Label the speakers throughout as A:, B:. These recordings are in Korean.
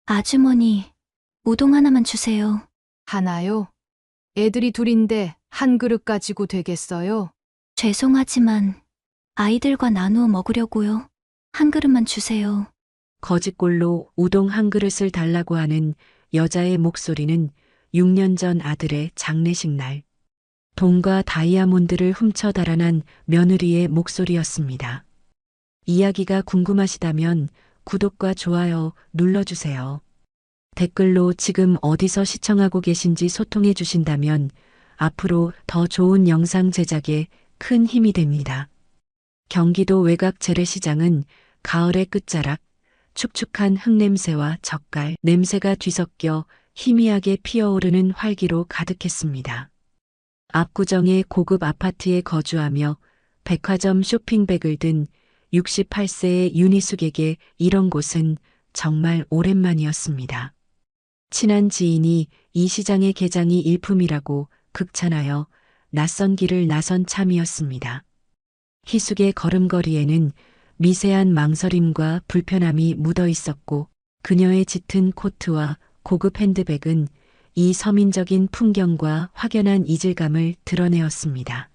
A: 아주머니, 우동 하나만 주세요.
B: 하나요? 애들이 둘인데 한 그릇 가지고 되겠어요?
A: 죄송하지만 아이들과 나누어 먹으려고요. 한 그릇만 주세요.
C: 거짓골로 우동 한 그릇을 달라고 하는 여자의 목소리는 6년 전 아들의 장례식 날, 돈과 다이아몬드를 훔쳐 달아난 며느리의 목소리였습니다. 이야기가 궁금하시다면 구독과 좋아요 눌러주세요. 댓글로 지금 어디서 시청하고 계신지 소통해 주신다면 앞으로 더 좋은 영상 제작에 큰 힘이 됩니다. 경기도 외곽 재래시장은 가을의 끝자락, 축축한 흙냄새와 젓갈 냄새가 뒤섞여 희미하게 피어오르는 활기로 가득했습니다. 압구정의 고급 아파트에 거주하며 백화점 쇼핑백을 든 68세의 윤희숙에게 이런 곳은 정말 오랜만이었습니다. 친한 지인이 이 시장의 개장이 일품이라고 극찬하여 낯선 길을 나선 참이었습니다. 희숙의 걸음걸이에는 미세한 망설임과 불편함이 묻어 있었고 그녀의 짙은 코트와 고급 핸드백은 이 서민적인 풍경과 확연한 이질감을 드러내었습니다.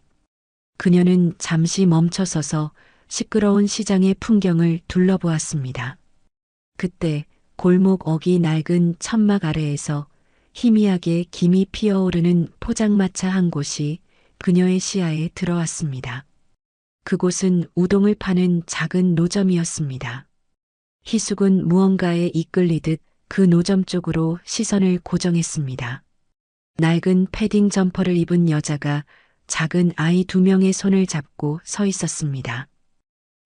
C: 그녀는 잠시 멈춰서서 시끄러운 시장의 풍경을 둘러보았습니다. 그때 골목 어기 낡은 천막 아래에서 희미하게 김이 피어오르는 포장마차 한 곳이 그녀의 시야에 들어왔습니다. 그곳은 우동을 파는 작은 노점이었습니다. 희숙은 무언가에 이끌리듯 그 노점 쪽으로 시선을 고정했습니다. 낡은 패딩 점퍼를 입은 여자가 작은 아이 2명의 손을 잡고 서 있었습니다.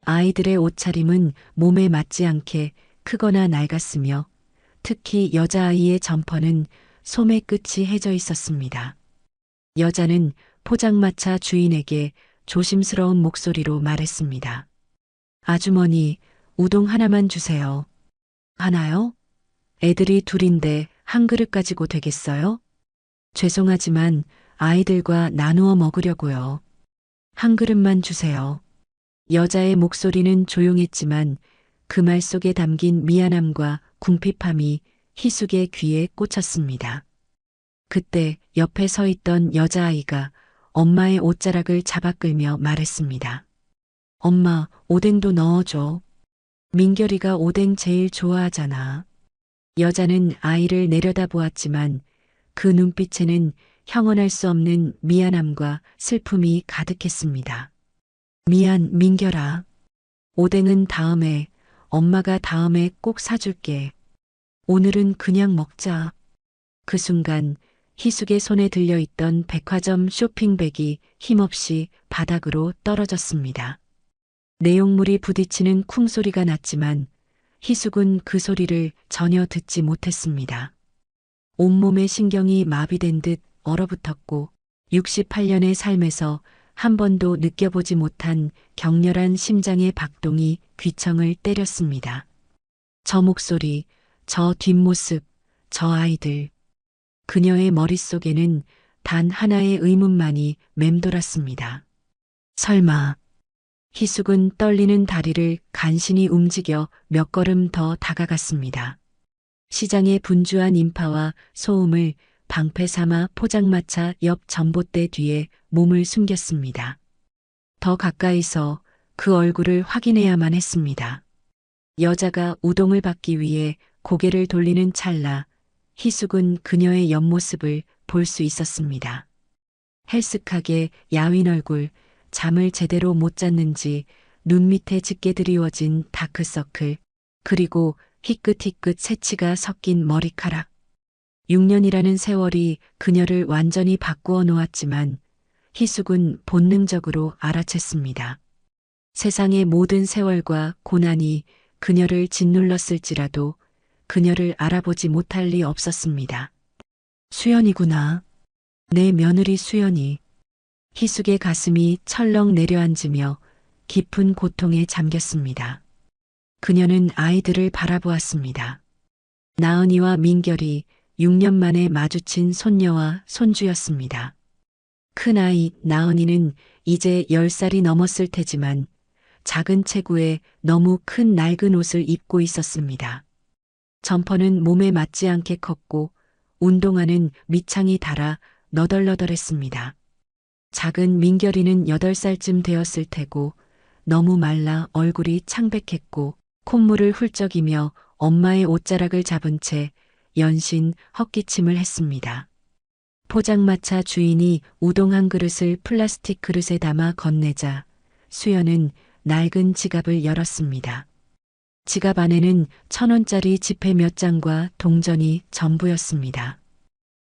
C: 아이들의 옷차림은 몸에 맞지 않게 크거나 낡았으며 특히 여자아이의 점퍼는 소매 끝이 해져 있었습니다. 여자는 포장마차 주인에게 조심스러운 목소리로 말했습니다. 아주머니, 우동 하나만 주세요. 하나요? 애들이 둘인데 한 그릇 가지고 되겠어요? 죄송하지만 아이들과 나누어 먹으려고요. 한 그릇만 주세요. 여자의 목소리는 조용했지만 그 말 속에 담긴 미안함과 궁핍함이 희숙의 귀에 꽂혔습니다. 그때 옆에 서 있던 여자아이가 엄마의 옷자락을 잡아 끌며 말했습니다. 엄마, 오뎅도 넣어줘. 민결이가 오뎅 제일 좋아하잖아. 여자는 아이를 내려다보았지만 그 눈빛에는 형언할 수 없는 미안함과 슬픔이 가득했습니다. 미안, 민결아. 오뎅은 다음에, 엄마가 다음에 꼭 사줄게. 오늘은 그냥 먹자. 그 순간 희숙의 손에 들려있던 백화점 쇼핑백이 힘없이 바닥으로 떨어졌습니다. 내용물이 부딪히는 쿵 소리가 났지만 희숙은 그 소리를 전혀 듣지 못했습니다. 온몸의 신경이 마비된 듯 얼어붙었고 68년의 삶에서 한 번도 느껴보지 못한 격렬한 심장의 박동이 귀청을 때렸습니다. 저 목소리, 저 뒷모습, 저 아이들. 그녀의 머릿속에는 단 하나의 의문만이 맴돌았습니다. 설마. 희숙은 떨리는 다리를 간신히 움직여 몇 걸음 더 다가갔습니다. 시장의 분주한 인파와 소음을 방패 삼아 포장마차 옆 전봇대 뒤에 몸을 숨겼습니다. 더 가까이서 그 얼굴을 확인해야만 했습니다. 여자가 우동을 받기 위해 고개를 돌리는 찰나 희숙은 그녀의 옆모습을 볼 수 있었습니다. 헬쓱하게 야윈 얼굴, 잠을 제대로 못 잤는지 눈 밑에 짙게 드리워진 다크서클, 그리고 희끗희끗 새치가 섞인 머리카락. 6년이라는 세월이 그녀를 완전히 바꾸어 놓았지만 희숙은 본능적으로 알아챘습니다. 세상의 모든 세월과 고난이 그녀를 짓눌렀을지라도 그녀를 알아보지 못할 리 없었습니다. 수연이구나. 내 며느리 수연이. 희숙의 가슴이 철렁 내려앉으며 깊은 고통에 잠겼습니다. 그녀는 아이들을 바라보았습니다. 나은이와 민결이 6년 만에 마주친 손녀와 손주였습니다. 큰아이 나은이는 이제 10살이 넘었을 테지만 작은 체구에 너무 큰 낡은 옷을 입고 있었습니다. 점퍼는 몸에 맞지 않게 컸고 운동화는 밑창이 닳아 너덜너덜했습니다. 작은 민결이는 8살쯤 되었을 테고 너무 말라 얼굴이 창백했고 콧물을 훌쩍이며 엄마의 옷자락을 잡은 채 연신 헛기침을 했습니다. 포장마차 주인이 우동 한 그릇을 플라스틱 그릇에 담아 건네자 수연은 낡은 지갑을 열었습니다. 지갑 안에는 1,000원짜리 지폐 몇 장과 동전이 전부였습니다.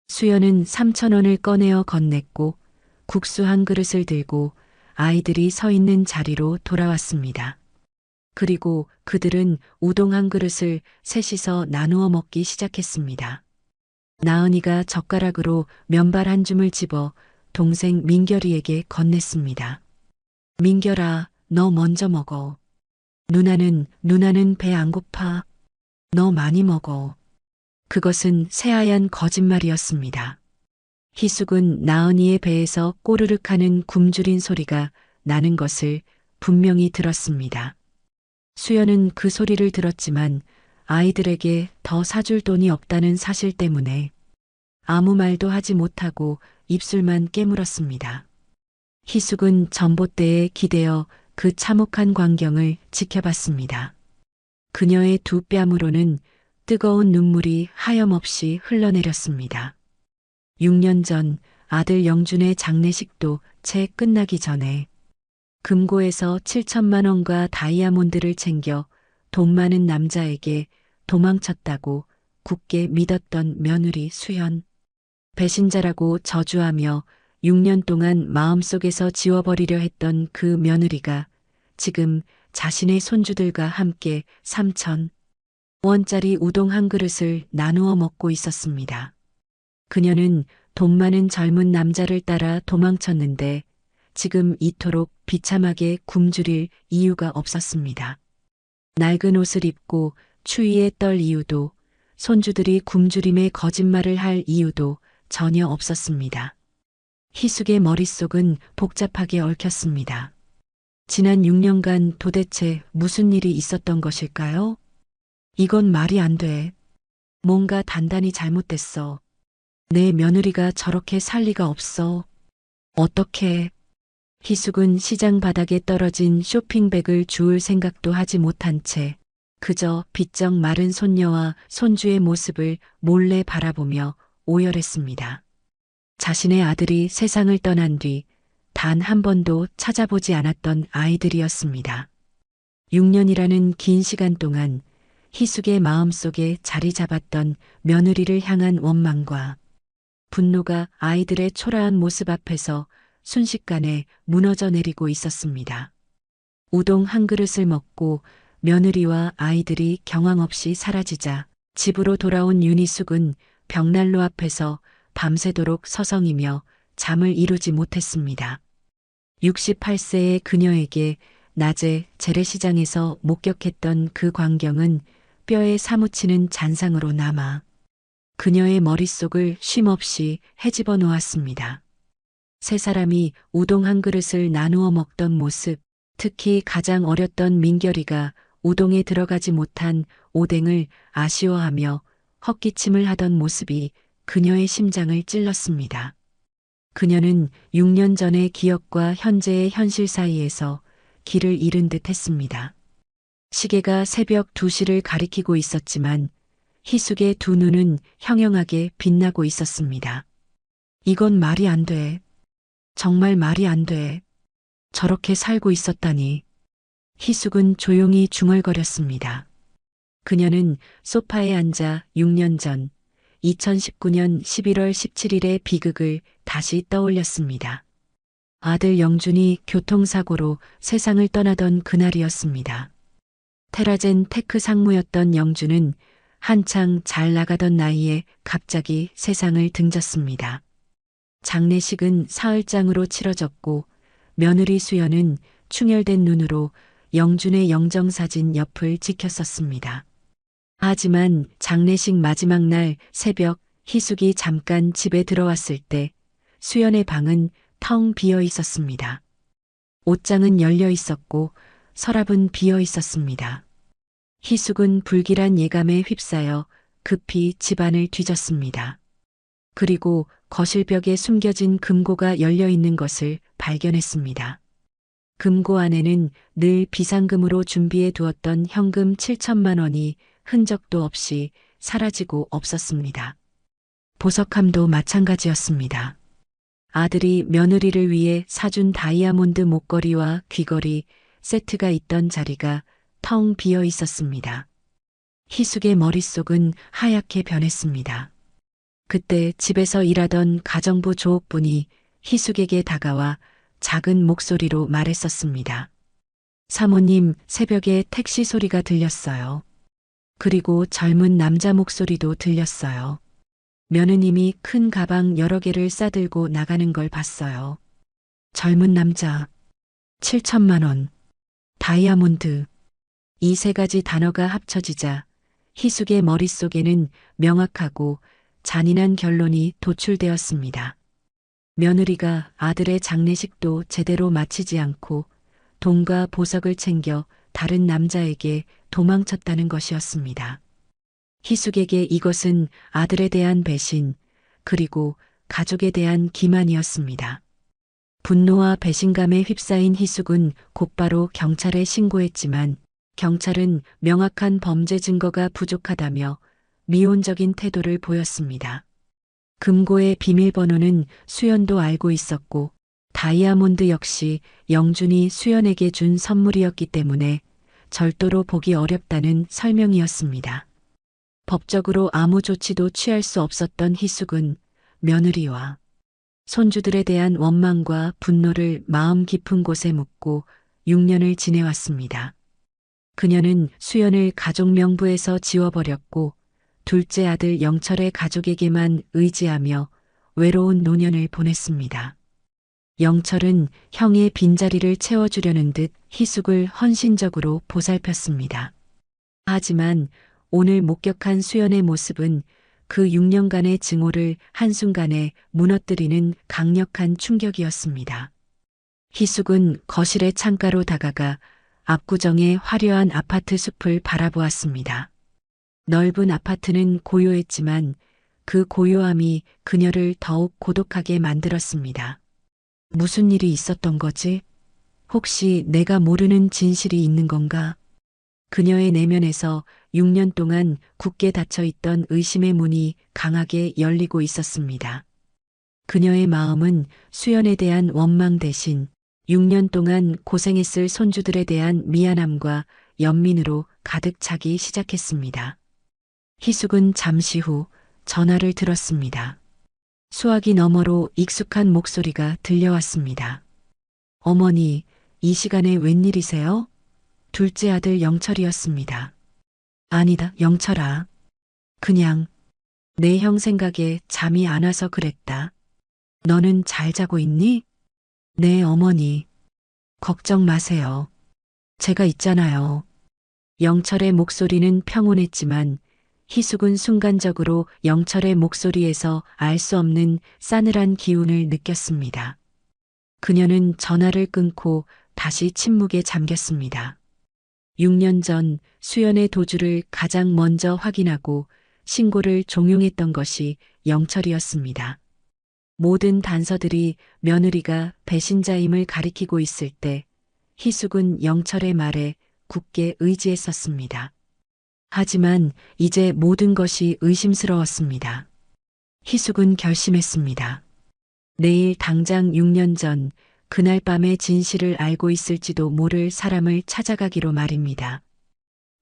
C: 수연은 3,000원을 꺼내어 건넸고 국수 한 그릇을 들고 아이들이 서 있는 자리로 돌아왔습니다. 그리고 그들은 우동 한 그릇을 셋이서 나누어 먹기 시작했습니다. 나은이가 젓가락으로 면발 한 줌을 집어 동생 민결이에게 건넸습니다. 민결아, 너 먼저 먹어. 누나는 배 안 고파. 너 많이 먹어. 그것은 새하얀 거짓말이었습니다. 희숙은 나은이의 배에서 꼬르륵 하는 굶주린 소리가 나는 것을 분명히 들었습니다. 수연은 그 소리를 들었지만 아이들에게 더 사줄 돈이 없다는 사실 때문에 아무 말도 하지 못하고 입술만 깨물었습니다. 희숙은 전봇대에 기대어 그 참혹한 광경을 지켜봤습니다. 그녀의 두 뺨으로는 뜨거운 눈물이 하염없이 흘러내렸습니다. 6년 전 아들 영준의 장례식도 채 끝나기 전에 금고에서 7천만 원과 다이아몬드를 챙겨 돈 많은 남자에게 도망쳤다고 굳게 믿었던 며느리 수연. 배신자라고 저주하며 6년 동안 마음속에서 지워버리려 했던 그 며느리가 지금 자신의 손주들과 함께 3,000원짜리 우동 한 그릇을 나누어 먹고 있었습니다. 그녀는 돈 많은 젊은 남자를 따라 도망쳤는데 지금 이토록 비참하게 굶주릴 이유가 없었습니다. 낡은 옷을 입고 추위에 떨 이유도 손주들이 굶주림에 거짓말을 할 이유도 전혀 없었습니다. 희숙의 머릿속은 복잡하게 얽혔습니다. 지난 6년간 도대체 무슨 일이 있었던 것일까요? 이건 말이 안 돼. 뭔가 단단히 잘못됐어. 내 며느리가 저렇게 살 리가 없어. 어떻게? 희숙은 시장 바닥에 떨어진 쇼핑백을 주울 생각도 하지 못한 채 그저 비쩍 마른 손녀와 손주의 모습을 몰래 바라보며 오열했습니다. 자신의 아들이 세상을 떠난 뒤 단 한 번도 찾아보지 않았던 아이들이었습니다. 6년이라는 긴 시간 동안 희숙의 마음속에 자리 잡았던 며느리를 향한 원망과 분노가 아이들의 초라한 모습 앞에서 순식간에 무너져 내리고 있었습니다. 우동 한 그릇을 먹고 며느리와 아이들이 경황 없이 사라지자 집으로 돌아온 윤희숙은 벽난로 앞에서 밤새도록 서성이며 잠을 이루지 못했습니다. 68세의 그녀에게 낮에 재래시장에서 목격했던 그 광경은 뼈에 사무치는 잔상으로 남아 그녀의 머릿속을 쉼없이 헤집어 놓았습니다. 세 사람이 우동 한 그릇을 나누어 먹던 모습, 특히 가장 어렸던 민결이가 우동에 들어가지 못한 오뎅을 아쉬워하며 헛기침을 하던 모습이 그녀의 심장을 찔렀습니다. 그녀는 6년 전의 기억과 현재의 현실 사이에서 길을 잃은 듯 했습니다. 시계가 새벽 2시를 가리키고 있었지만 희숙의 두 눈은 형형하게 빛나고 있었습니다. 이건 말이 안 돼. 정말 말이 안 돼. 저렇게 살고 있었다니. 희숙은 조용히 중얼거렸습니다. 그녀는 소파에 앉아 6년 전 2019년 11월 17일의 비극을 다시 떠올렸습니다. 아들 영준이 교통사고로 세상을 떠나던 그날이었습니다. 테라젠 테크 상무였던 영준은 한창 잘 나가던 나이에 갑자기 세상을 등졌습니다. 장례식은 사흘장으로 치러졌고 며느리 수연은 충혈된 눈으로 영준의 영정사진 옆을 지켰었습니다. 하지만 장례식 마지막 날 새벽 희숙이 잠깐 집에 들어왔을 때 수연의 방은 텅 비어 있었습니다. 옷장은 열려 있었고 서랍은 비어 있었습니다. 희숙은 불길한 예감에 휩싸여 급히 집안을 뒤졌습니다. 그리고 거실벽에 숨겨진 금고가 열려 있는 것을 발견했습니다. 금고 안에는 늘 비상금으로 준비해 두었던 현금 7천만 원이 흔적도 없이 사라지고 없었습니다. 보석함도 마찬가지였습니다. 아들이 며느리를 위해 사준 다이아몬드 목걸이와 귀걸이 세트가 있던 자리가 텅 비어 있었습니다. 희숙의 머릿속은 하얗게 변했습니다. 그때 집에서 일하던 가정부 조옥분이 희숙에게 다가와 작은 목소리로 말했었습니다. 사모님, 새벽에 택시 소리가 들렸어요. 그리고 젊은 남자 목소리도 들렸어요. 며느님이 큰 가방 여러 개를 싸들고 나가는 걸 봤어요. 젊은 남자, 7천만 원, 다이아몬드. 이 세 가지 단어가 합쳐지자 희숙의 머릿속에는 명확하고 잔인한 결론이 도출되었습니다. 며느리가 아들의 장례식도 제대로 마치지 않고 돈과 보석을 챙겨 다른 남자에게 도망쳤다는 것이었습니다. 희숙에게 이것은 아들에 대한 배신, 그리고 가족에 대한 기만이었습니다. 분노와 배신감에 휩싸인 희숙은 곧바로 경찰에 신고했지만 경찰은 명확한 범죄 증거가 부족하다며 미온적인 태도를 보였습니다. 금고의 비밀번호는 수연도 알고 있었고 다이아몬드 역시 영준이 수연에게 준 선물이었기 때문에 절도로 보기 어렵다는 설명이었습니다. 법적으로 아무 조치도 취할 수 없었던 희숙은 며느리와 손주들에 대한 원망과 분노를 마음 깊은 곳에 묻고 6년을 지내왔습니다. 그녀는 수연을 가족 명부에서 지워버렸고 둘째 아들 영철의 가족에게만 의지하며 외로운 노년을 보냈습니다. 영철은 형의 빈자리를 채워주려는 듯 희숙을 헌신적으로 보살폈습니다. 하지만 오늘 목격한 수연의 모습은 그 6년간의 증오를 한순간에 무너뜨리는 강력한 충격이었습니다. 희숙은 거실의 창가로 다가가 압구정의 화려한 아파트 숲을 바라보았습니다. 넓은 아파트는 고요했지만 그 고요함이 그녀를 더욱 고독하게 만들었습니다. 무슨 일이 있었던 거지? 혹시 내가 모르는 진실이 있는 건가? 그녀의 내면에서 6년 동안 굳게 닫혀있던 의심의 문이 강하게 열리고 있었습니다. 그녀의 마음은 수연에 대한 원망 대신 6년 동안 고생했을 손주들에 대한 미안함과 연민으로 가득 차기 시작했습니다. 희숙은 잠시 후 전화를 들었습니다. 수화기 너머로 익숙한 목소리가 들려왔습니다. 어머니, 이 시간에 웬일이세요? 둘째 아들 영철이었습니다. 아니다, 영철아. 그냥 내 형 생각에 잠이 안 와서 그랬다. 너는 잘 자고 있니? 네, 어머니. 걱정 마세요. 제가 있잖아요. 영철의 목소리는 평온했지만 희숙은 순간적으로 영철의 목소리에서 알 수 없는 싸늘한 기운을 느꼈습니다. 그녀는 전화를 끊고 다시 침묵에 잠겼습니다. 6년 전 수연의 도주를 가장 먼저 확인하고 신고를 종용했던 것이 영철이었습니다. 모든 단서들이 며느리가 배신자임을 가리키고 있을 때 희숙은 영철의 말에 굳게 의지했었습니다. 하지만 이제 모든 것이 의심스러웠습니다. 희숙은 결심했습니다. 내일 당장 6년 전 그날 밤의 진실을 알고 있을지도 모를 사람을 찾아가기로 말입니다.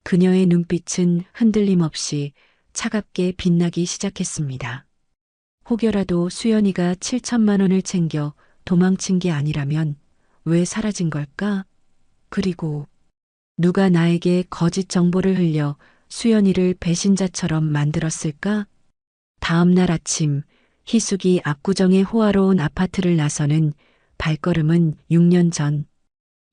C: 그녀의 눈빛은 흔들림 없이 차갑게 빛나기 시작했습니다. 혹여라도 수연이가 7천만 원을 챙겨 도망친 게 아니라면 왜 사라진 걸까? 그리고 누가 나에게 거짓 정보를 흘려 수연이를 배신자처럼 만들었을까? 다음 날 아침 희숙이 압구정의 호화로운 아파트를 나서는 발걸음은 6년 전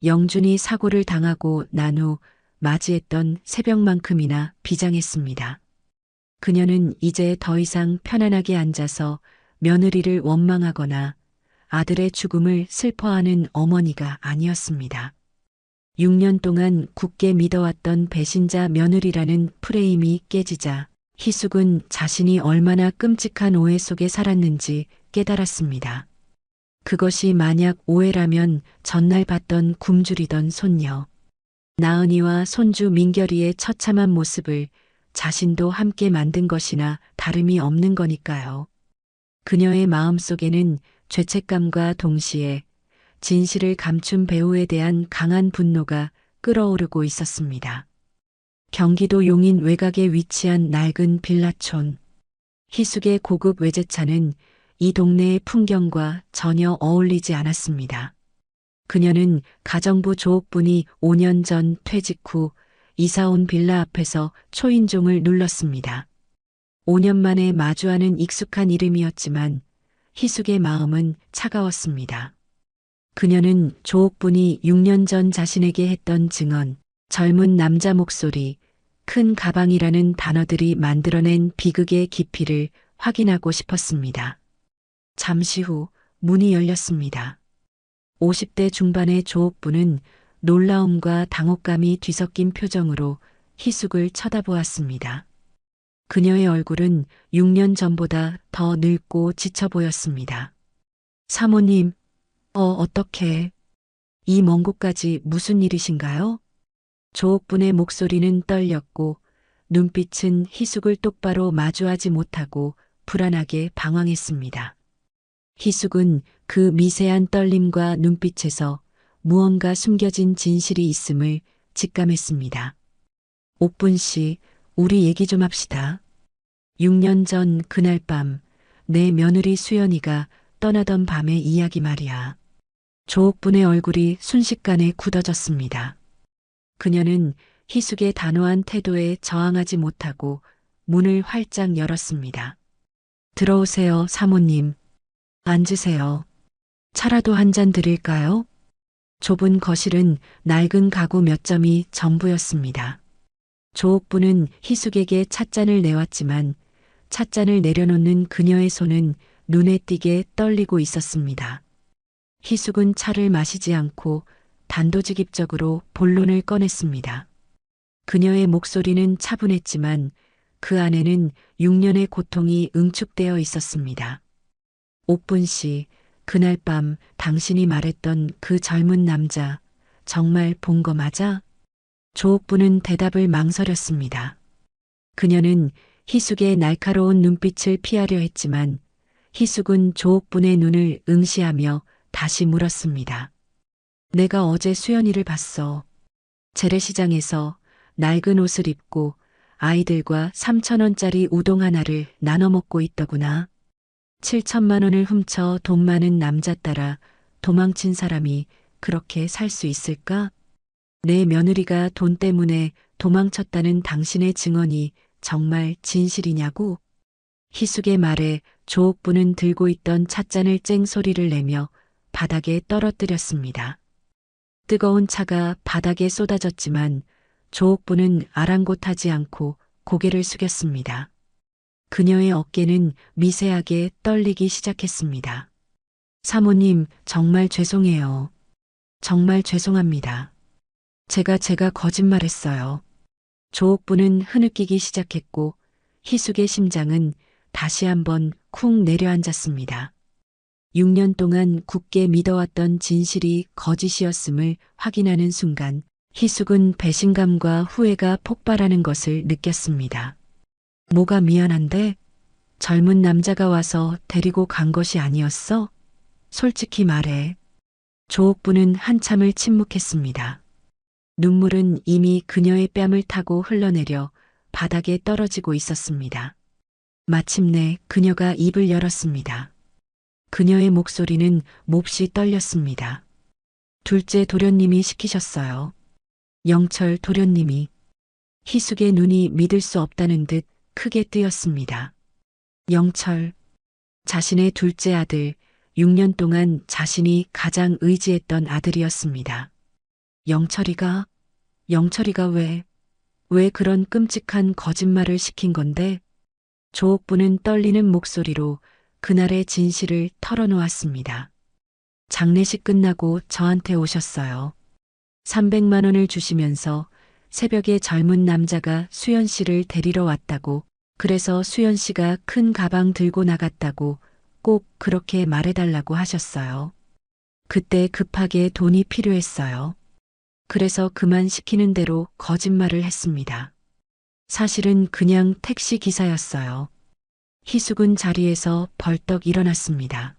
C: 영준이 사고를 당하고 난 후 맞이했던 새벽만큼이나 비장했습니다. 그녀는 이제 더 이상 편안하게 앉아서 며느리를 원망하거나 아들의 죽음을 슬퍼하는 어머니가 아니었습니다. 6년 동안 굳게 믿어왔던 배신자 며느리라는 프레임이 깨지자 희숙은 자신이 얼마나 끔찍한 오해 속에 살았는지 깨달았습니다. 그것이 만약 오해라면 전날 봤던 굶주리던 손녀. 나은이와 손주 민결이의 처참한 모습을 자신도 함께 만든 것이나 다름이 없는 거니까요. 그녀의 마음속에는 죄책감과 동시에 진실을 감춘 배우에 대한 강한 분노가 끓어오르고 있었습니다. 경기도 용인 외곽에 위치한 낡은 빌라촌. 희숙의 고급 외제차는 이 동네의 풍경과 전혀 어울리지 않았습니다. 그녀는 가정부 조옥분이 5년 전 퇴직 후 이사 온 빌라 앞에서 초인종을 눌렀습니다. 5년 만에 마주하는 익숙한 이름이었지만 희숙의 마음은 차가웠습니다. 그녀는 조옥분이 6년 전 자신에게 했던 증언, 젊은 남자 목소리, 큰 가방이라는 단어들이 만들어낸 비극의 깊이를 확인하고 싶었습니다. 잠시 후 문이 열렸습니다. 50대 중반의 조옥부는 놀라움과 당혹감이 뒤섞인 표정으로 희숙을 쳐다보았습니다. 그녀의 얼굴은 6년 전보다 더 늙고 지쳐 보였습니다. 사모님, 어떻게? 이 먼 곳까지 무슨 일이신가요? 조옥분의 목소리는 떨렸고 눈빛은 희숙을 똑바로 마주하지 못하고 불안하게 방황했습니다. 희숙은 그 미세한 떨림과 눈빛에서 무언가 숨겨진 진실이 있음을 직감했습니다. 옥분 씨, 우리 얘기 좀 합시다. 6년 전 그날 밤, 내 며느리 수연이가 떠나던 밤의 이야기 말이야. 조옥분의 얼굴이 순식간에 굳어졌습니다. 그녀는 희숙의 단호한 태도에 저항하지 못하고 문을 활짝 열었습니다. 들어오세요, 사모님. 앉으세요. 차라도 한 잔 드릴까요? 좁은 거실은 낡은 가구 몇 점이 전부였습니다. 조옥부는 희숙에게 찻잔을 내왔지만 찻잔을 내려놓는 그녀의 손은 눈에 띄게 떨리고 있었습니다. 희숙은 차를 마시지 않고 단도직입적으로 본론을 꺼냈습니다. 그녀의 목소리는 차분했지만 그 안에는 6년의 고통이 응축되어 있었습니다. 옥분 씨, 그날 밤 당신이 말했던 그 젊은 남자, 정말 본 거 맞아? 조옥부는 대답을 망설였습니다. 그녀는 희숙의 날카로운 눈빛을 피하려 했지만 희숙은 조옥분의 눈을 응시하며 다시 물었습니다. 내가 어제 수연이를 봤어. 재래시장에서 낡은 옷을 입고 아이들과 3,000원짜리 우동 하나를 나눠 먹고 있더구나. 7천만 원을 훔쳐 돈 많은 남자 따라 도망친 사람이 그렇게 살 수 있을까? 내 며느리가 돈 때문에 도망쳤다는 당신의 증언이 정말 진실이냐고? 희숙의 말에 조옥부는 들고 있던 찻잔을 쨍소리를 내며 바닥에 떨어뜨렸습니다. 뜨거운 차가 바닥에 쏟아졌지만 조옥부는 아랑곳하지 않고 고개를 숙였습니다. 그녀의 어깨는 미세하게 떨리기 시작했습니다. 사모님, 정말 죄송해요. 정말 죄송합니다. 제가 거짓말했어요. 조옥부는 흐느끼기 시작했고 희숙의 심장은 다시 한번 쿵 내려앉았습니다. 6년 동안 굳게 믿어왔던 진실이 거짓이었음을 확인하는 순간 희숙은 배신감과 후회가 폭발하는 것을 느꼈습니다. 뭐가 미안한데? 젊은 남자가 와서 데리고 간 것이 아니었어? 솔직히 말해. 조옥부는 한참을 침묵했습니다. 눈물은 이미 그녀의 뺨을 타고 흘러내려 바닥에 떨어지고 있었습니다. 마침내 그녀가 입을 열었습니다. 그녀의 목소리는 몹시 떨렸습니다. 둘째 도련님이 시키셨어요. 영철 도련님이. 희숙의 눈이 믿을 수 없다는 듯 크게 뜨였습니다. 영철, 자신의 둘째 아들, 6년 동안 자신이 가장 의지했던 아들이었습니다. 영철이가 왜 그런 끔찍한 거짓말을 시킨 건데? 조옥부는 떨리는 목소리로 그날의 진실을 털어놓았습니다. 장례식 끝나고 저한테 오셨어요. 300만 원을 주시면서 새벽에 젊은 남자가 수연 씨를 데리러 왔다고 그래서 수연 씨가 큰 가방 들고 나갔다고 꼭 그렇게 말해달라고 하셨어요. 그때 급하게 돈이 필요했어요. 그래서 그만 시키는 대로 거짓말을 했습니다. 사실은 그냥 택시 기사였어요. 희숙은 자리에서 벌떡 일어났습니다.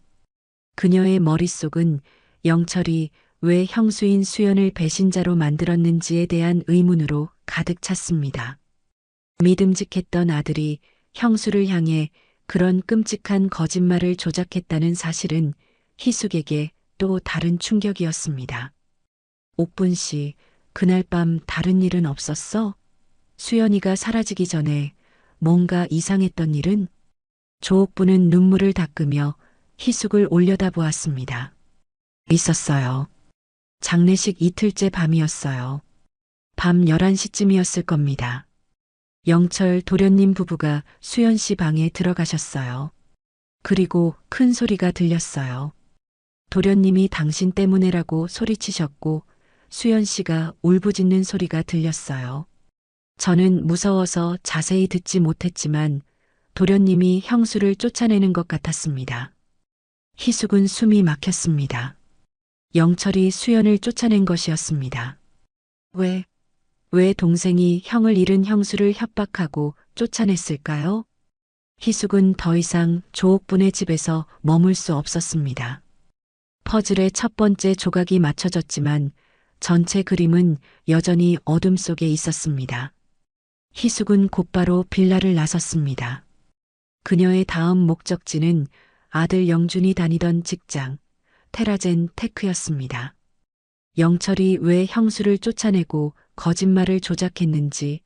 C: 그녀의 머릿속은 영철이 왜 형수인 수연을 배신자로 만들었는지에 대한 의문으로 가득 찼습니다. 믿음직했던 아들이 형수를 향해 그런 끔찍한 거짓말을 조작했다는 사실은 희숙에게 또 다른 충격이었습니다. 옥분 씨, 그날 밤 다른 일은 없었어? 수연이가 사라지기 전에 뭔가 이상했던 일은? 조옥부는 눈물을 닦으며 희숙을 올려다보았습니다. 있었어요. 장례식 이틀째 밤이었어요. 밤 11시쯤이었을 겁니다. 영철 도련님 부부가 수연 씨 방에 들어가셨어요. 그리고 큰 소리가 들렸어요. 도련님이 당신 때문에라고 소리치셨고 수연 씨가 울부짖는 소리가 들렸어요. 저는 무서워서 자세히 듣지 못했지만 도련님이 형수를 쫓아내는 것 같았습니다. 희숙은 숨이 막혔습니다. 영철이 수연을 쫓아낸 것이었습니다. 왜 동생이 형을 잃은 형수를 협박하고 쫓아냈을까요? 희숙은 더 이상 조옥분의 집에서 머물 수 없었습니다. 퍼즐의 첫 번째 조각이 맞춰졌지만 전체 그림은 여전히 어둠 속에 있었습니다. 희숙은 곧바로 빌라를 나섰습니다. 그녀의 다음 목적지는 아들 영준이 다니던 직장, 테라젠 테크였습니다. 영철이 왜 형수를 쫓아내고 거짓말을 조작했는지